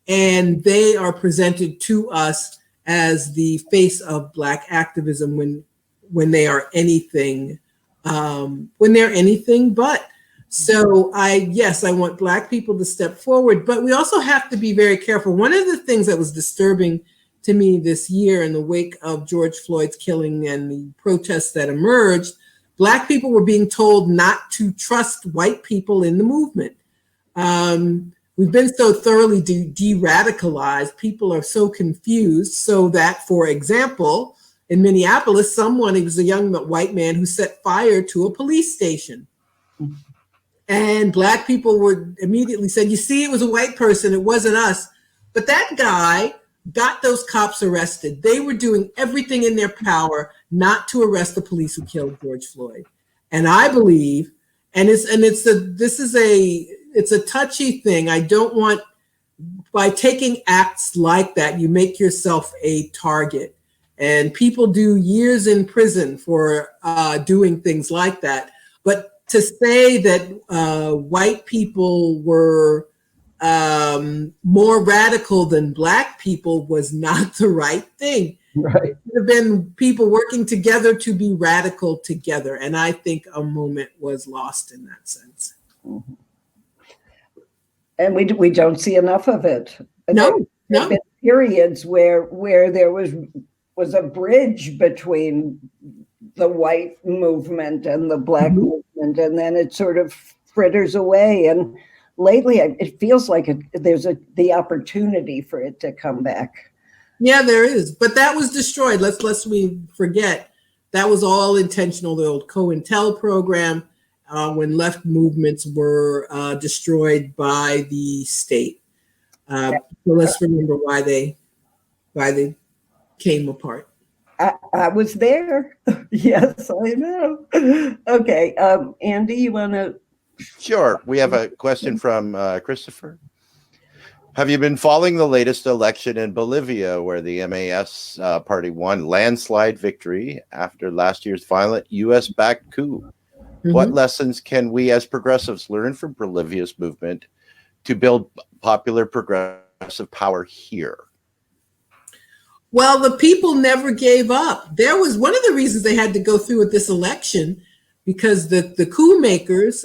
and they are presented to us as the face of Black activism when they are anything, but. So I want Black people to step forward, but we also have to be very careful. One of the things that was disturbing to me this year in the wake of George Floyd's killing and the protests that emerged, Black people were being told not to trust white people in the movement. We've been so thoroughly de-radicalized, people are so confused, so that, for example, in Minneapolis, it was a young white man who set fire to a police station. And Black people were immediately said, you see, it was a white person, it wasn't us. But that guy got those cops arrested. They were doing everything in their power not to arrest the police who killed George Floyd. And I believe, it's a touchy thing. I don't want, by taking acts like that, you make yourself a target. And people do years in prison for doing things like that. But to say that white people were more radical than Black people was not the right thing. Right. It should have been people working together to be radical together. And I think a moment was lost in that sense. Mm-hmm. And we don't see enough of it. No. There have been periods where there was a bridge between the white movement and the Black movement, and then it sort of fritters away. And lately, it feels like there's the opportunity for it to come back. Yeah, there is, but that was destroyed. Lest we forget, that was all intentional. The old COINTEL program, when left movements were destroyed by the state. So let's remember why they came apart. I was there. Yes, I know. Okay, Andy, you want to? Sure. We have a question from Christopher. Have you been following the latest election in Bolivia, where the MAS party won landslide victory after last year's violent U.S.-backed coup? Mm-hmm. What lessons can we as progressives learn from Bolivia's movement to build popular progressive power here? Well, the people never gave up. There was one of the reasons they had to go through with this election, because the coup makers,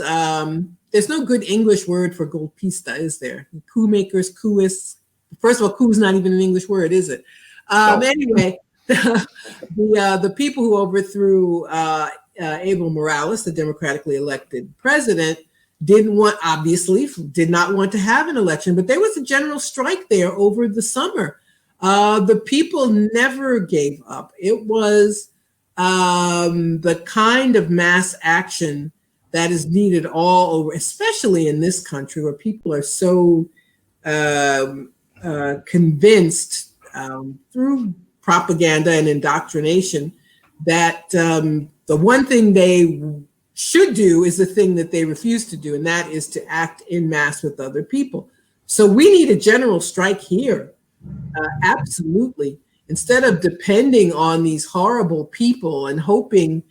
there's no good English word for golpista, is there? Coup makers, coupists. First of all, coup is not even an English word, is it? Anyway, the people who overthrew Evo Morales, the democratically elected president, did not want to have an election, but there was a general strike there over the summer. The people never gave up. It was the kind of mass action that is needed all over, especially in this country where people are so convinced through propaganda and indoctrination that the one thing they should do is the thing that they refuse to do, and that is to act en masse with other people. So we need a general strike here. Absolutely. Instead of depending on these horrible people and hoping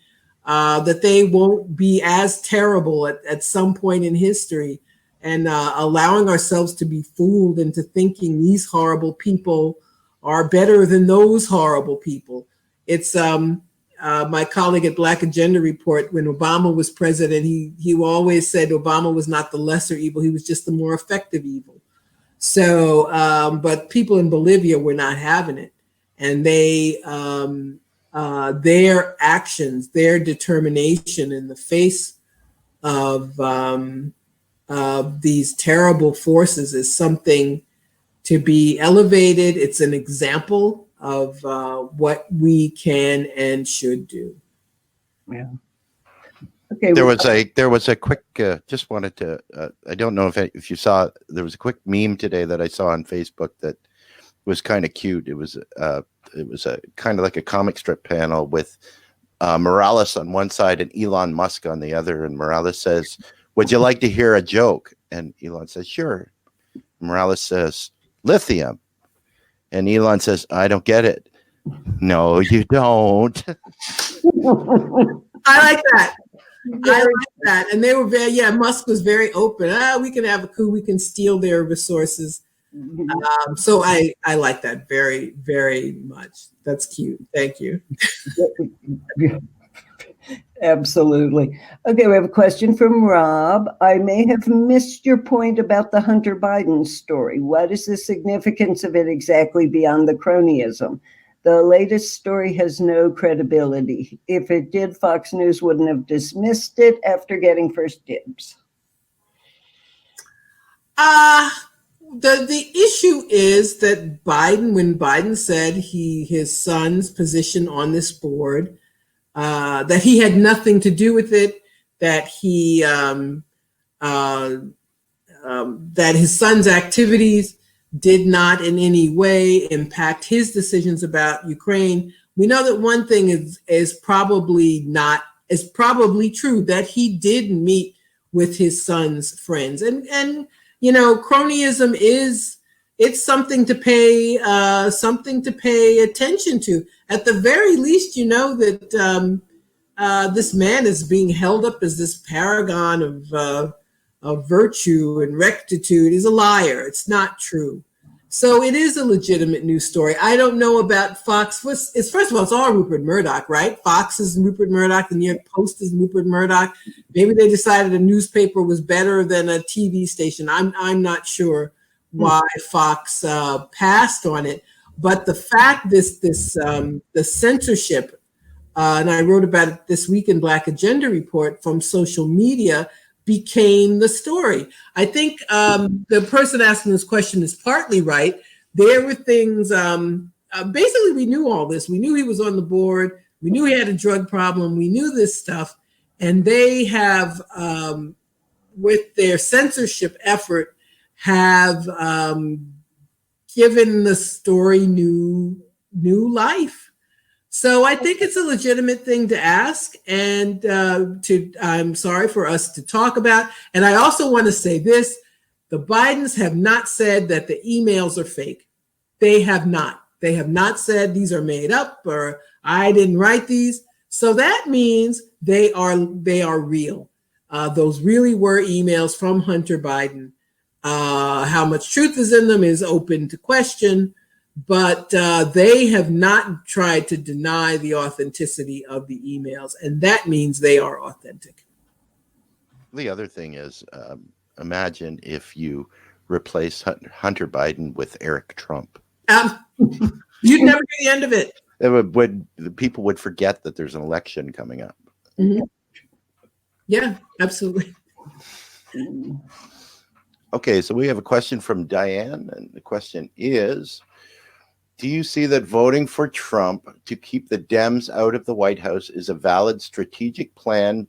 that they won't be as terrible at some point in history, and allowing ourselves to be fooled into thinking these horrible people are better than those horrible people. It's my colleague at Black Agenda Report, when Obama was president, he always said Obama was not the lesser evil, he was just the more effective evil. So, but people in Bolivia were not having it. And they, their actions, their determination in the face of these terrible forces is something to be elevated. It's an example of what we can and should do. Yeah. Okay. There was a quick. Just wanted to. I don't know if you saw. There was a quick meme today that I saw on Facebook that was kind of cute. It was a kind of like a comic strip panel with Morales on one side and Elon Musk on the other. And Morales says, "Would you like to hear a joke?" And Elon says, "Sure." Morales says, "Lithium." And Elon says, "I don't get it." "No, you don't." I like that. I like that. And they were Musk was very open. We can have a coup. We can steal their resources. So I like that very, very much. That's cute. Thank you. Absolutely. Okay, we have a question from Rob. I may have missed your point about the Hunter Biden story. What is the significance of it exactly beyond the cronyism? The latest story has no credibility. If it did, Fox News wouldn't have dismissed it after getting first dibs. The issue is that when Biden said his son's position on this board, that he had nothing to do with it, that that his son's activities did not in any way impact his decisions about Ukraine. We know that one thing is probably true, that he did meet with his son's friends, and cronyism it's something to pay attention to. At the very least, that this man is being held up as this paragon of virtue and rectitude. He's a liar. It's not true. So it is a legitimate news story. I don't know about Fox. First of all, it's all Rupert Murdoch, right? Fox is Rupert Murdoch. The New York Post is Rupert Murdoch. Maybe they decided a newspaper was better than a TV station. I'm not sure why Fox passed on it. But the fact the censorship, and I wrote about it this week in Black Agenda Report, from social media became the story. I think the person asking this question is partly right. There were things, basically we knew all this. We knew he was on the board. We knew he had a drug problem. We knew this stuff. And they have, with their censorship effort, have given the story new life. So I think it's a legitimate thing to ask, and I'm sorry for us to talk about. And I also want to say this: the Bidens have not said that the emails are fake. They have not. They have not said these are made up or I didn't write these. So that means they are real. Those really were emails from Hunter Biden. How much truth is in them is open to question. But they have not tried to deny the authenticity of the emails, and that means they are authentic. The other thing is, imagine if you replace Hunter Biden with Eric Trump. You'd never get the end of it. The people would forget that there's an election coming up. Mm-hmm. Yeah, absolutely. Okay, so we have a question from Diane, and the question is, do you see that voting for Trump to keep the Dems out of the White House is a valid strategic plan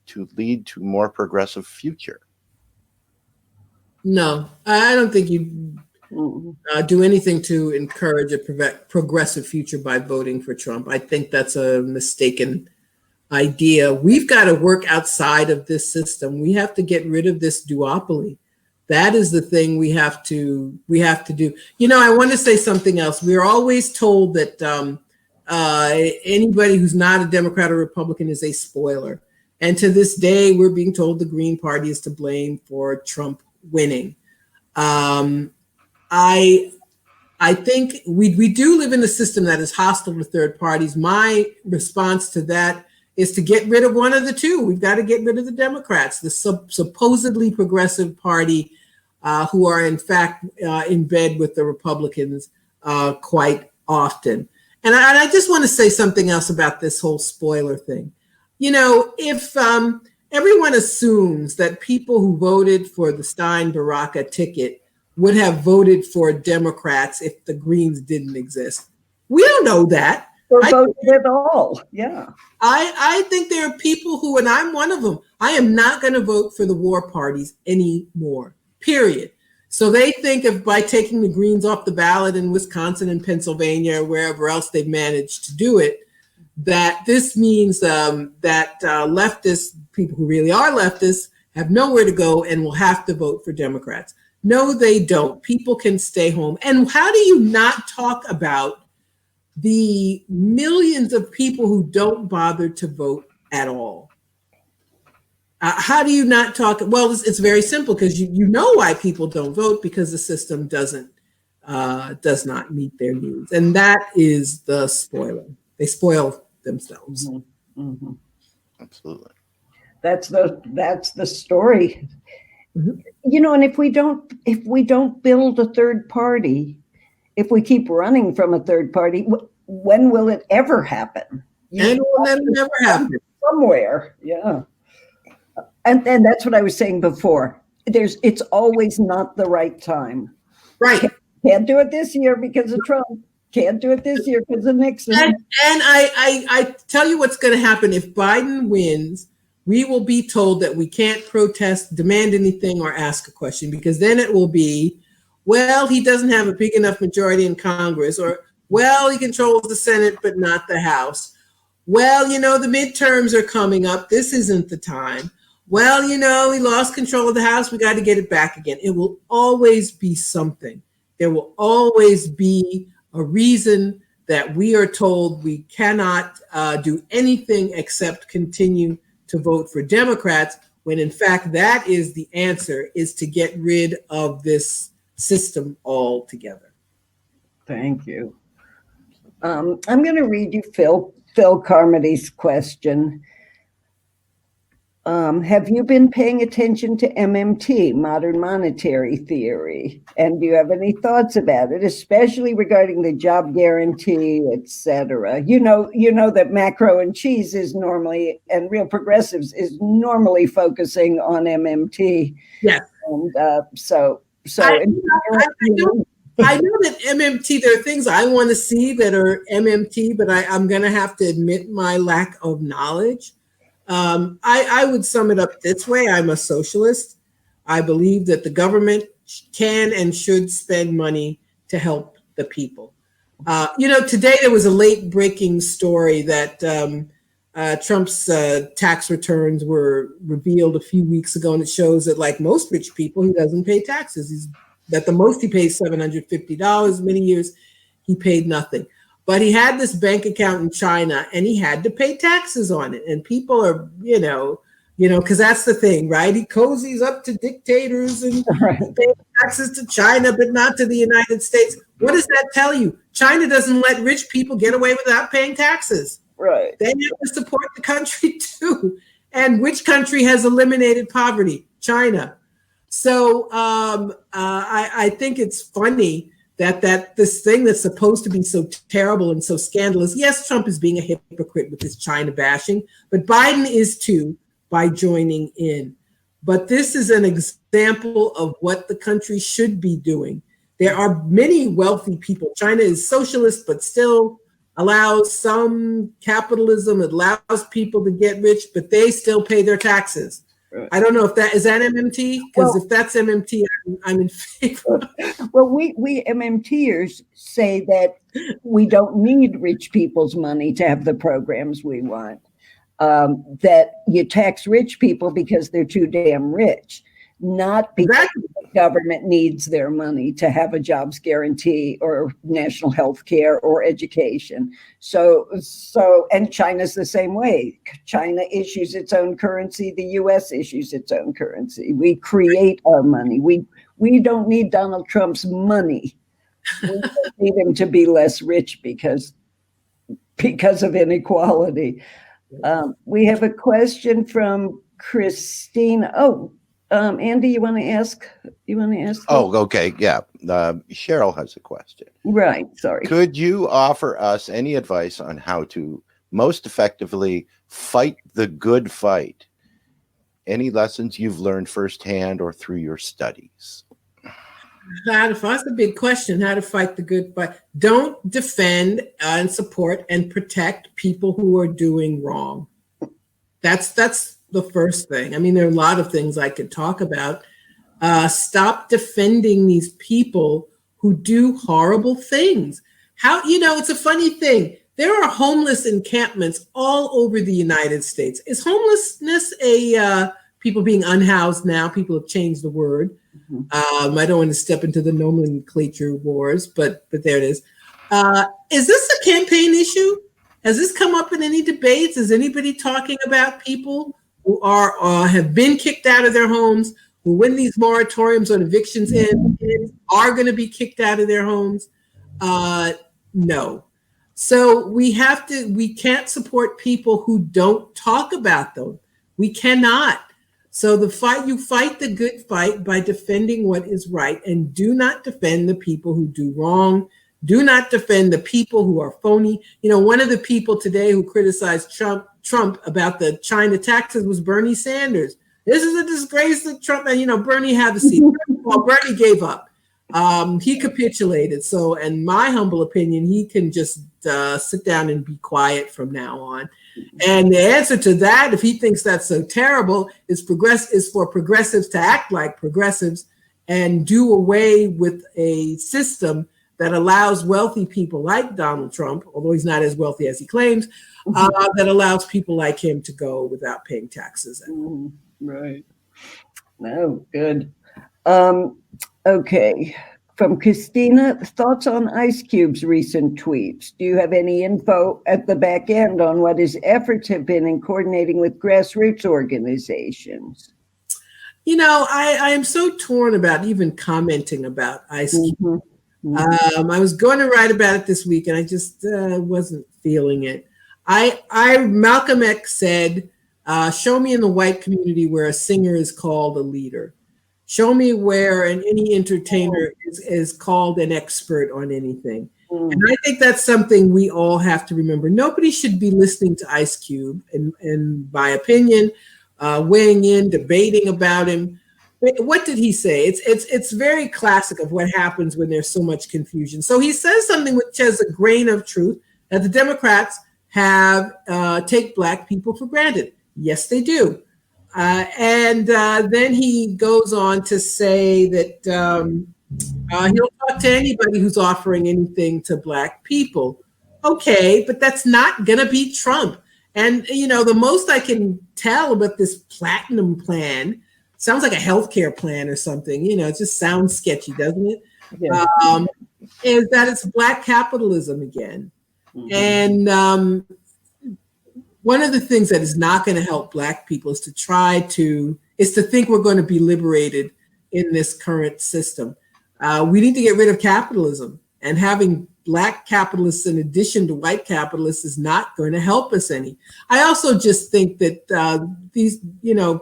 to lead to a more progressive future? No, I don't think you do anything to encourage a progressive future by voting for Trump. I think that's a mistaken idea. We've got to work outside of this system. We have to get rid of this duopoly. That is the thing we have to do. You know, I want to say something else. We're always told that anybody who's not a Democrat or Republican is a spoiler. And to this day, we're being told the Green Party is to blame for Trump winning. I think we do live in a system that is hostile to third parties. My response to that is to get rid of one of the two. We've got to get rid of the Democrats, the supposedly progressive party, who are in fact in bed with the Republicans quite often. And I just want to say something else about this whole spoiler thing. You know, if everyone assumes that people who voted for the Stein-Baraka ticket would have voted for Democrats if the Greens didn't exist. We don't know that. Or voted at all. Yeah. I think there are people who, and I'm one of them, I am not going to vote for the war parties anymore, period. So they think of by taking the Greens off the ballot in Wisconsin and Pennsylvania, or wherever else they've managed to do it, that this means that leftists, people who really are leftists, have nowhere to go and will have to vote for Democrats. No, they don't. People can stay home. And how do you not talk about the millions of people who don't bother to vote at all? How do you not talk? Well, it's very simple, because you know why people don't vote, because the system does not meet their needs. And that is the spoiler. They spoil themselves. Mm-hmm. Mm-hmm. Absolutely. That's the story. Mm-hmm. You know, and if we don't build a third party, if we keep running from a third party, when will it ever happen? And that'll never happen. Somewhere, yeah. And that's what I was saying before. It's always not the right time. Right. Can't do it this year because of Trump. Can't do it this year because of Nixon. And I tell you what's going to happen. If Biden wins, we will be told that we can't protest, demand anything, or ask a question, because then it will be, well, he doesn't have a big enough majority in Congress, or, well, he controls the Senate, but not the House. Well, you know, the midterms are coming up. This isn't the time. Well, you know, he lost control of the House. We got to get it back again. It will always be something. There will always be a reason that we are told we cannot do anything except continue to vote for Democrats, when in fact that is the answer, is to get rid of this system altogether. Thank you. I'm going to read you Phil Carmody's question. Have you been paying attention to MMT, modern monetary theory? And do you have any thoughts about it, especially regarding the job guarantee, et cetera? You know that Macro and Cheese is normally, and Real Progressives is normally focusing on MMT. Yeah. And I know that MMT, there are things I want to see that are MMT, but I'm going to have to admit my lack of knowledge. I would sum it up this way. I'm a socialist. I believe that the government can and should spend money to help the people. Today there was a late breaking story that Trump's tax returns were revealed a few weeks ago, and it shows that, like most rich people, he doesn't pay taxes. That the most he pays $750. Many years he paid nothing. But he had this bank account in China, and he had to pay taxes on it. And people are, because that's the thing, right? He cozies up to dictators and pays taxes to China, but not to the United States. What does that tell you? China doesn't let rich people get away without paying taxes. Right. They have to support the country too. And which country has eliminated poverty? China. So I think it's funny that this thing that's supposed to be so terrible and so scandalous. Yes, Trump is being a hypocrite with his China bashing, but Biden is too by joining in. But this is an example of what the country should be doing. There are many wealthy people. China is socialist, but still allows some capitalism. It allows people to get rich, but they still pay their taxes. Right. I don't know if that is that MMT, because if that's MMT, I'm in favor. Well, we MMTers say that we don't need rich people's money to have the programs we want. that you tax rich people because they're too damn rich, not because the government needs their money to have a jobs guarantee or national health care or education. So, and China's the same way. China issues its own currency. The US issues its own currency. We create our money. We don't need Donald Trump's money. We need him to be less rich because of inequality. We have a question from Christine. Oh, Andy, you want to ask? Oh, okay. Yeah. Cheryl has a question. Right. Sorry. Could you offer us any advice on how to most effectively fight the good fight? Any lessons you've learned firsthand or through your studies? That's a big question. How to fight the good fight. Don't defend and support and protect people who are doing wrong. That's the first thing. I mean, there are a lot of things I could talk about. Stop defending these people who do horrible things. It's a funny thing. There are homeless encampments all over the United States. Is homelessness people being unhoused now? People have changed the word. I don't want to step into the nomenclature wars, but there it is. Is this a campaign issue? Has this come up in any debates? Is anybody talking about people who have been kicked out of their homes, who, when these moratoriums on evictions end, are going to be kicked out of their homes? No. So we can't support people who don't talk about them. We cannot. So you fight the good fight by defending what is right, and do not defend the people who do wrong. Do not defend the people who are phony. One of the people today who criticized Trump about the China taxes was Bernie Sanders. This is a disgrace that Trump, and Bernie had the seat. Well, Bernie gave up. He capitulated. So, in my humble opinion, he can just sit down and be quiet from now on. And the answer to that, if he thinks that's so terrible, is for progressives to act like progressives and do away with a system that allows wealthy people like Donald Trump, although he's not as wealthy as he claims, that allows people like him to go without paying taxes. Right. Oh, good. Okay. From Christina, thoughts on Ice Cube's recent tweets? Do you have any info at the back end on what his efforts have been in coordinating with grassroots organizations? I am so torn about even commenting about Ice Cube. I was going to write about it this week, and I just wasn't feeling it. Malcolm X said, show me in the white community where a singer is called a leader. Show me where any entertainer is called an expert on anything. And I think that's something we all have to remember. Nobody should be listening to Ice Cube, and my opinion, weighing in, debating about him. What did he say? It's very classic of what happens when there's so much confusion. So he says something which has a grain of truth, that the Democrats take Black people for granted. Yes, they do. And then he goes on to say that he'll talk to anybody who's offering anything to Black people. Okay, but that's not going to be Trump. And, the most I can tell about this platinum plan sounds like a healthcare plan or something. It just sounds sketchy, doesn't it? Yeah. Is that it's Black capitalism again. And one of the things that is not going to help Black people is to think we're going to be liberated in this current system. We need to get rid of capitalism, and having Black capitalists in addition to white capitalists is not going to help us any. I also just think that these,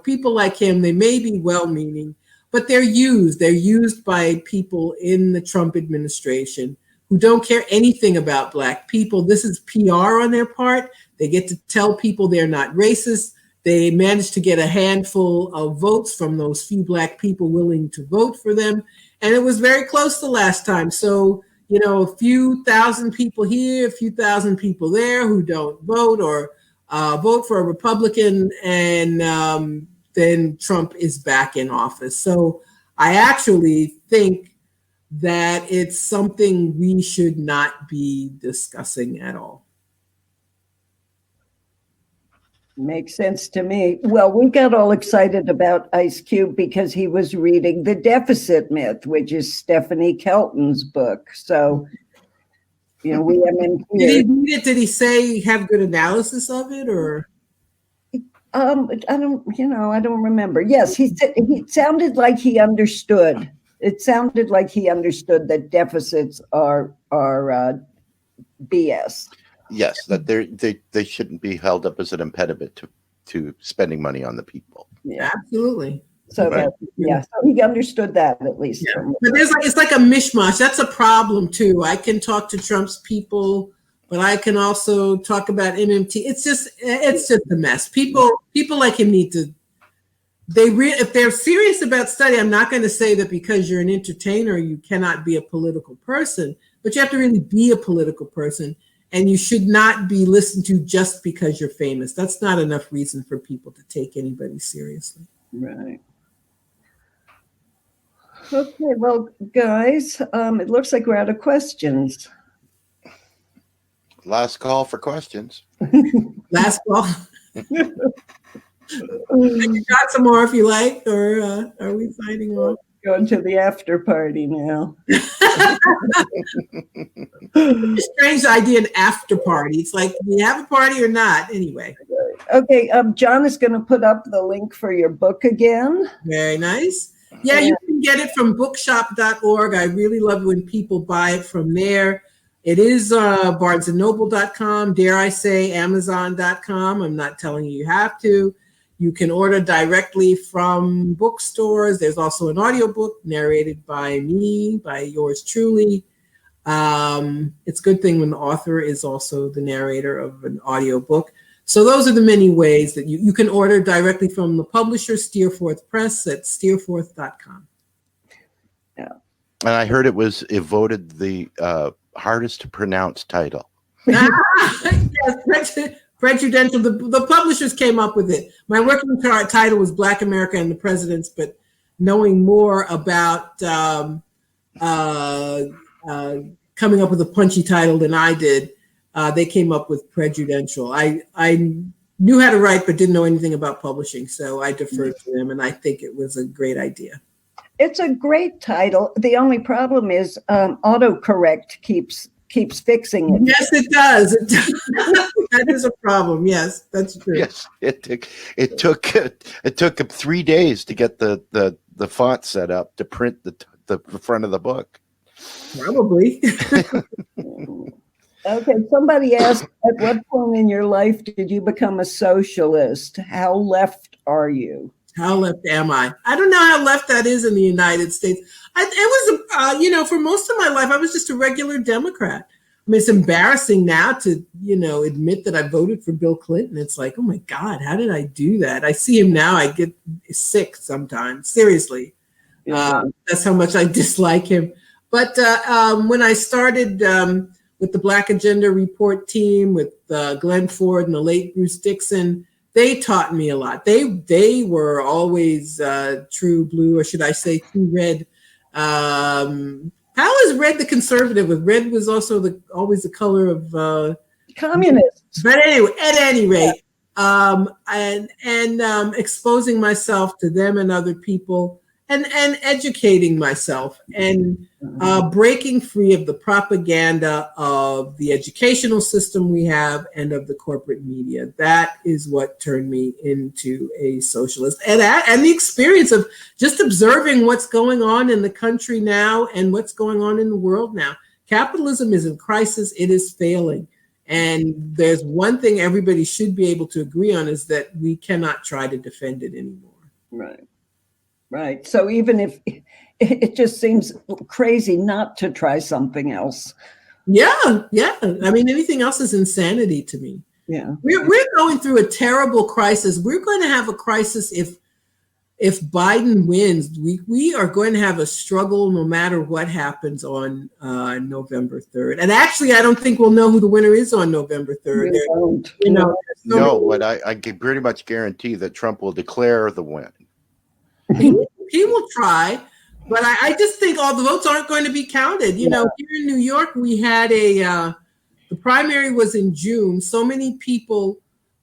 people like him, they may be well-meaning, but they're used by people in the Trump administration who don't care anything about Black people. This is PR on their part. They get to tell people they're not racist. They managed to get a handful of votes from those few Black people willing to vote for them. And it was very close the last time. So, a few thousand people here, a few thousand people there who don't vote or vote for a Republican, and then Trump is back in office. So I actually think that it's something we should not be discussing at all. Makes sense to me. Well, we got all excited about Ice Cube because he was reading The Deficit Myth, which is Stephanie Kelton's book. So, we have him Did here. he read it? Did he say have good analysis of it, or? I don't remember. Yes, he sounded like he understood. It sounded like he understood that deficits are BS. Yes, that they shouldn't be held up as an impediment to spending money on the people. Yeah, Absolutely. so Right. so he understood that at least. Yeah. But it's like a mishmash. That's a problem too. I can talk to Trump's people, but I can also talk about MMT. It's just a mess. People like him need to. If they're serious about study, I'm not going to say that because you're an entertainer you cannot be a political person, but you have to really be a political person, and you should not be listened to just because you're famous. That's not enough reason for people to take anybody seriously. Right. Okay, well, guys, it looks like we're out of questions. Last call for questions. Last call. You got some more if you like, or are we signing off? Going to the after party now. Strange idea, an after party. It's like, do you have a party or not? Anyway. Okay, John is going to put up the link for your book again. Very nice. Yeah, you can get it from bookshop.org. I really love when people buy it from there. It is barnesandnoble.com, dare I say amazon.com. I'm not telling you have to. You can order directly from bookstores. There's also an audiobook narrated by me, by yours truly. It's a good thing when the author is also the narrator of an audiobook. So those are the many ways that you can order directly from the publisher, Steerforth Press, at steerforth.com. Yeah. And I heard it was voted the hardest to pronounce title. Yes, Prejudential. The publishers came up with it. My working title was Black America and the Presidents, but knowing more about coming up with a punchy title than I did, they came up with Prejudential. I knew how to write, but didn't know anything about publishing, so I deferred to them, and I think it was a great idea. It's a great title. The only problem is autocorrect keeps fixing it. Yes, it does. That is a problem. Yes, that's true. Yes, it took 3 days to get the font set up to print the front of the book. Probably. Okay, somebody asked, at what point in your life did you become a socialist? How left are you? How left am I? I don't know how left that is in the United States. It was, for most of my life, I was just a regular Democrat. I mean, it's embarrassing now to, admit that I voted for Bill Clinton. It's like, oh my God, how did I do that? I see him now, I get sick sometimes, seriously. Yeah. That's how much I dislike him. But when I started with the Black Agenda Report team, with Glenn Ford and the late Bruce Dixon, they taught me a lot. They were always true blue, or should I say true red. How is red the conservative? With red was also always the color of communists. But anyway, at any rate, and exposing myself to them and other people, and educating myself, and breaking free of the propaganda of the educational system we have and of the corporate media. That is what turned me into a socialist, and the experience of just observing what's going on in the country now and what's going on in the world now. Capitalism is in crisis. It is failing. And there's one thing everybody should be able to agree on, is that we cannot try to defend it anymore. Right. So even if it just seems crazy not to try something else. Yeah. I mean, anything else is insanity to me. Yeah. We're going through a terrible crisis. We're going to have a crisis if Biden wins. We are going to have a struggle no matter what happens on November 3rd. And actually, I don't think we'll know who the winner is on November 3rd. No, but I can pretty much guarantee that Trump will declare the win. He will try, but I just think all the votes aren't going to be counted. Here in New York, we had the primary was in June. So many people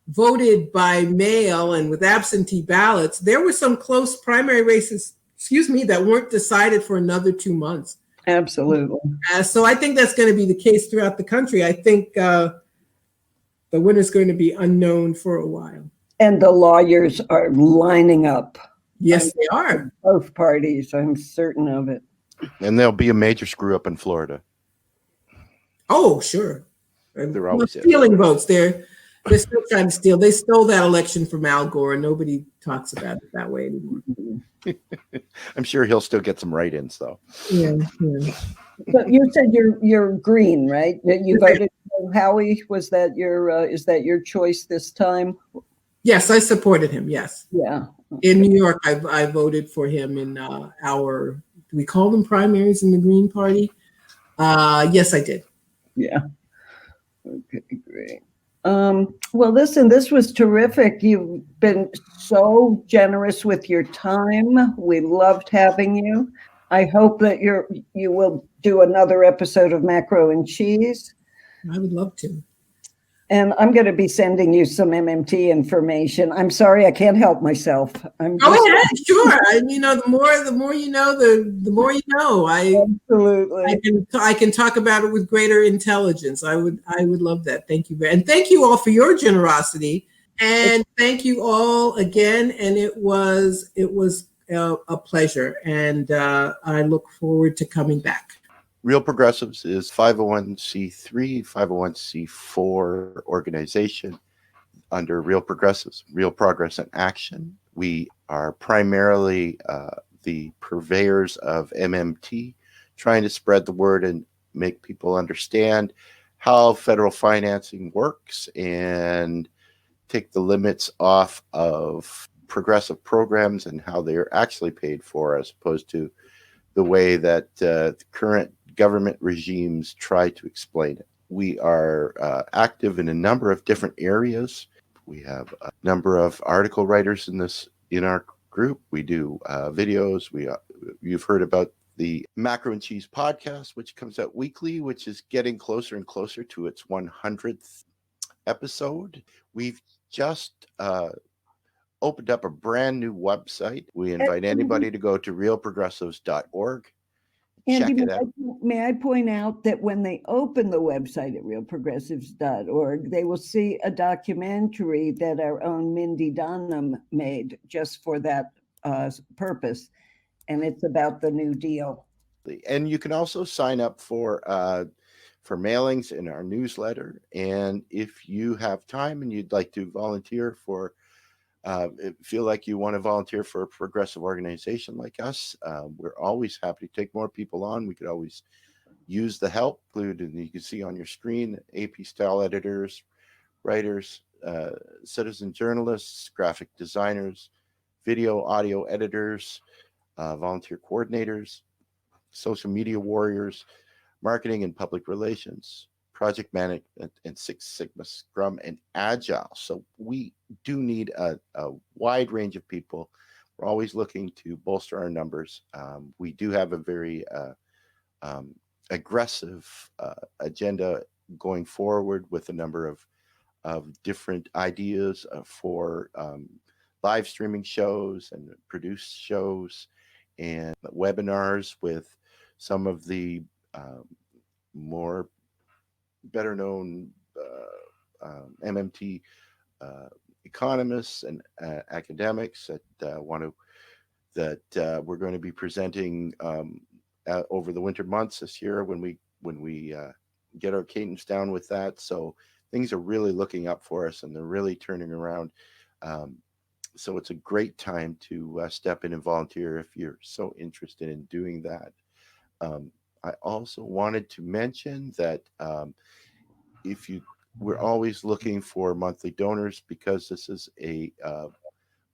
voted by mail and with absentee ballots, there were some close primary races, that weren't decided for another 2 months. Absolutely. So I think that's going to be the case throughout the country. I think the winner's going to be unknown for a while. And the lawyers are lining up. Yes, they are. Both parties, I'm certain of it. And there'll be a major screw up in Florida. Oh, sure. They're always stealing votes. They're still trying to steal. They stole that election from Al Gore, and nobody talks about it that way anymore. I'm sure he'll still get some write-ins, though. Yeah. So you said you're green, right? You voted for Howie. Was that your is that your choice this time? Yes, I supported him. Yes. Yeah. Okay. In New York, I voted for him in our, do we call them primaries in the Green Party? Yes, I did. Yeah. Okay, great. Well, listen, this was terrific. You've been so generous with your time. We loved having you. I hope that you will do another episode of Macro and Cheese. I would love to. And I'm going to be sending you some MMT information. I'm sorry, I can't help myself. Yeah, sure. The more you know, the more you know. Absolutely. I can talk about it with greater intelligence. I would love that. Thank you, and thank you all for your generosity. And thank you all again. And it was a pleasure. And I look forward to coming back. Real Progressives is 501c3, 501c4 organization under Real Progressives, Real Progress and Action. We are primarily the purveyors of MMT, trying to spread the word and make people understand how federal financing works and take the limits off of progressive programs and how they're actually paid for, as opposed to the way that the current government regimes try to explain it. We are active in a number of different areas. We have a number of article writers in our group. We do videos. You've heard about the Macro and Cheese podcast, which comes out weekly, which is getting closer and closer to its 100th episode. We've just opened up a brand new website. We invite anybody to go to realprogressives.org. Andy, may I point out that when they open the website at realprogressives.org, they will see a documentary that our own Mindy Donham made just for that purpose, and it's about the New Deal. And you can also sign up for mailings in our newsletter. And if you have time and you'd like to volunteer feel like you want to volunteer for a progressive organization like us, we're always happy to take more people on. We could always use the help, including, you can see on your screen, AP style editors, writers, citizen journalists, graphic designers, video, audio editors, volunteer coordinators, social media warriors, marketing and public relations, project management, and Six Sigma, Scrum, and Agile. So we do need a wide range of people. We're always looking to bolster our numbers. We do have a very aggressive agenda going forward with a number of different ideas for live streaming shows and produced shows and webinars with some of the more better known MMT economists and academics that we're going to be presenting over the winter months this year when we get our cadence down with that. So things are really looking up for us and they're really turning around. So it's a great time to step in and volunteer if you're so interested in doing that. I also wanted to mention that we're always looking for monthly donors, because this is a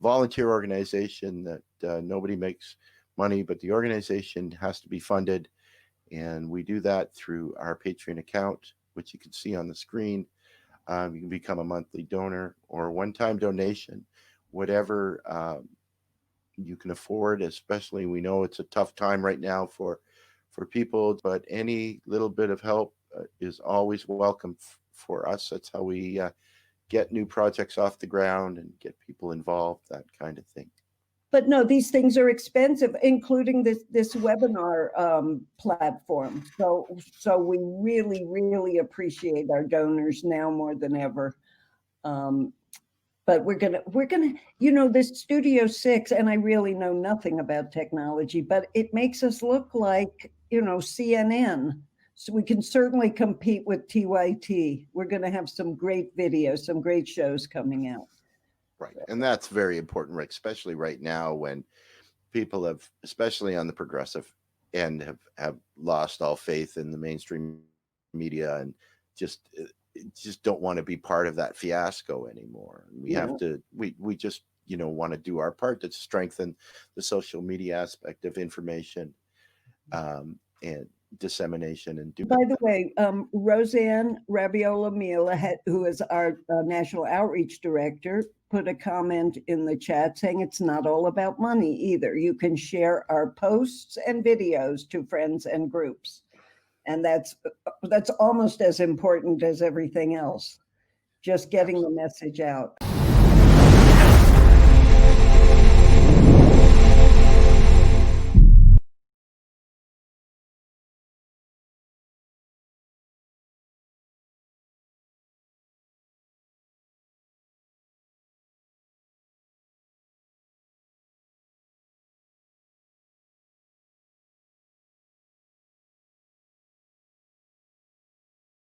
volunteer organization that nobody makes money, but the organization has to be funded. And we do that through our Patreon account, which you can see on the screen. You can become a monthly donor or a one-time donation, whatever you can afford, especially we know it's a tough time right now for people, but any little bit of help is always welcome for us. That's how we get new projects off the ground and get people involved, that kind of thing. But no, these things are expensive, including this webinar platform. So we really, really appreciate our donors now more than ever. But we're gonna, this Studio 6, and I really know nothing about technology, but it makes us look like, CNN. So we can certainly compete with TYT. We're gonna have some great videos, some great shows coming out. Right. And that's very important, right? Especially right now when people have, especially on the progressive end, have lost all faith in the mainstream media and just don't want to be part of that fiasco anymore. We have to, we just, want to do our part to strengthen the social media aspect of information and dissemination and do. By the way, Roseanne Rabiola Mila, who is our national outreach director, put a comment in the chat saying it's not all about money either. You can share our posts and videos to friends and groups. And that's almost as important as everything else, just getting the message out.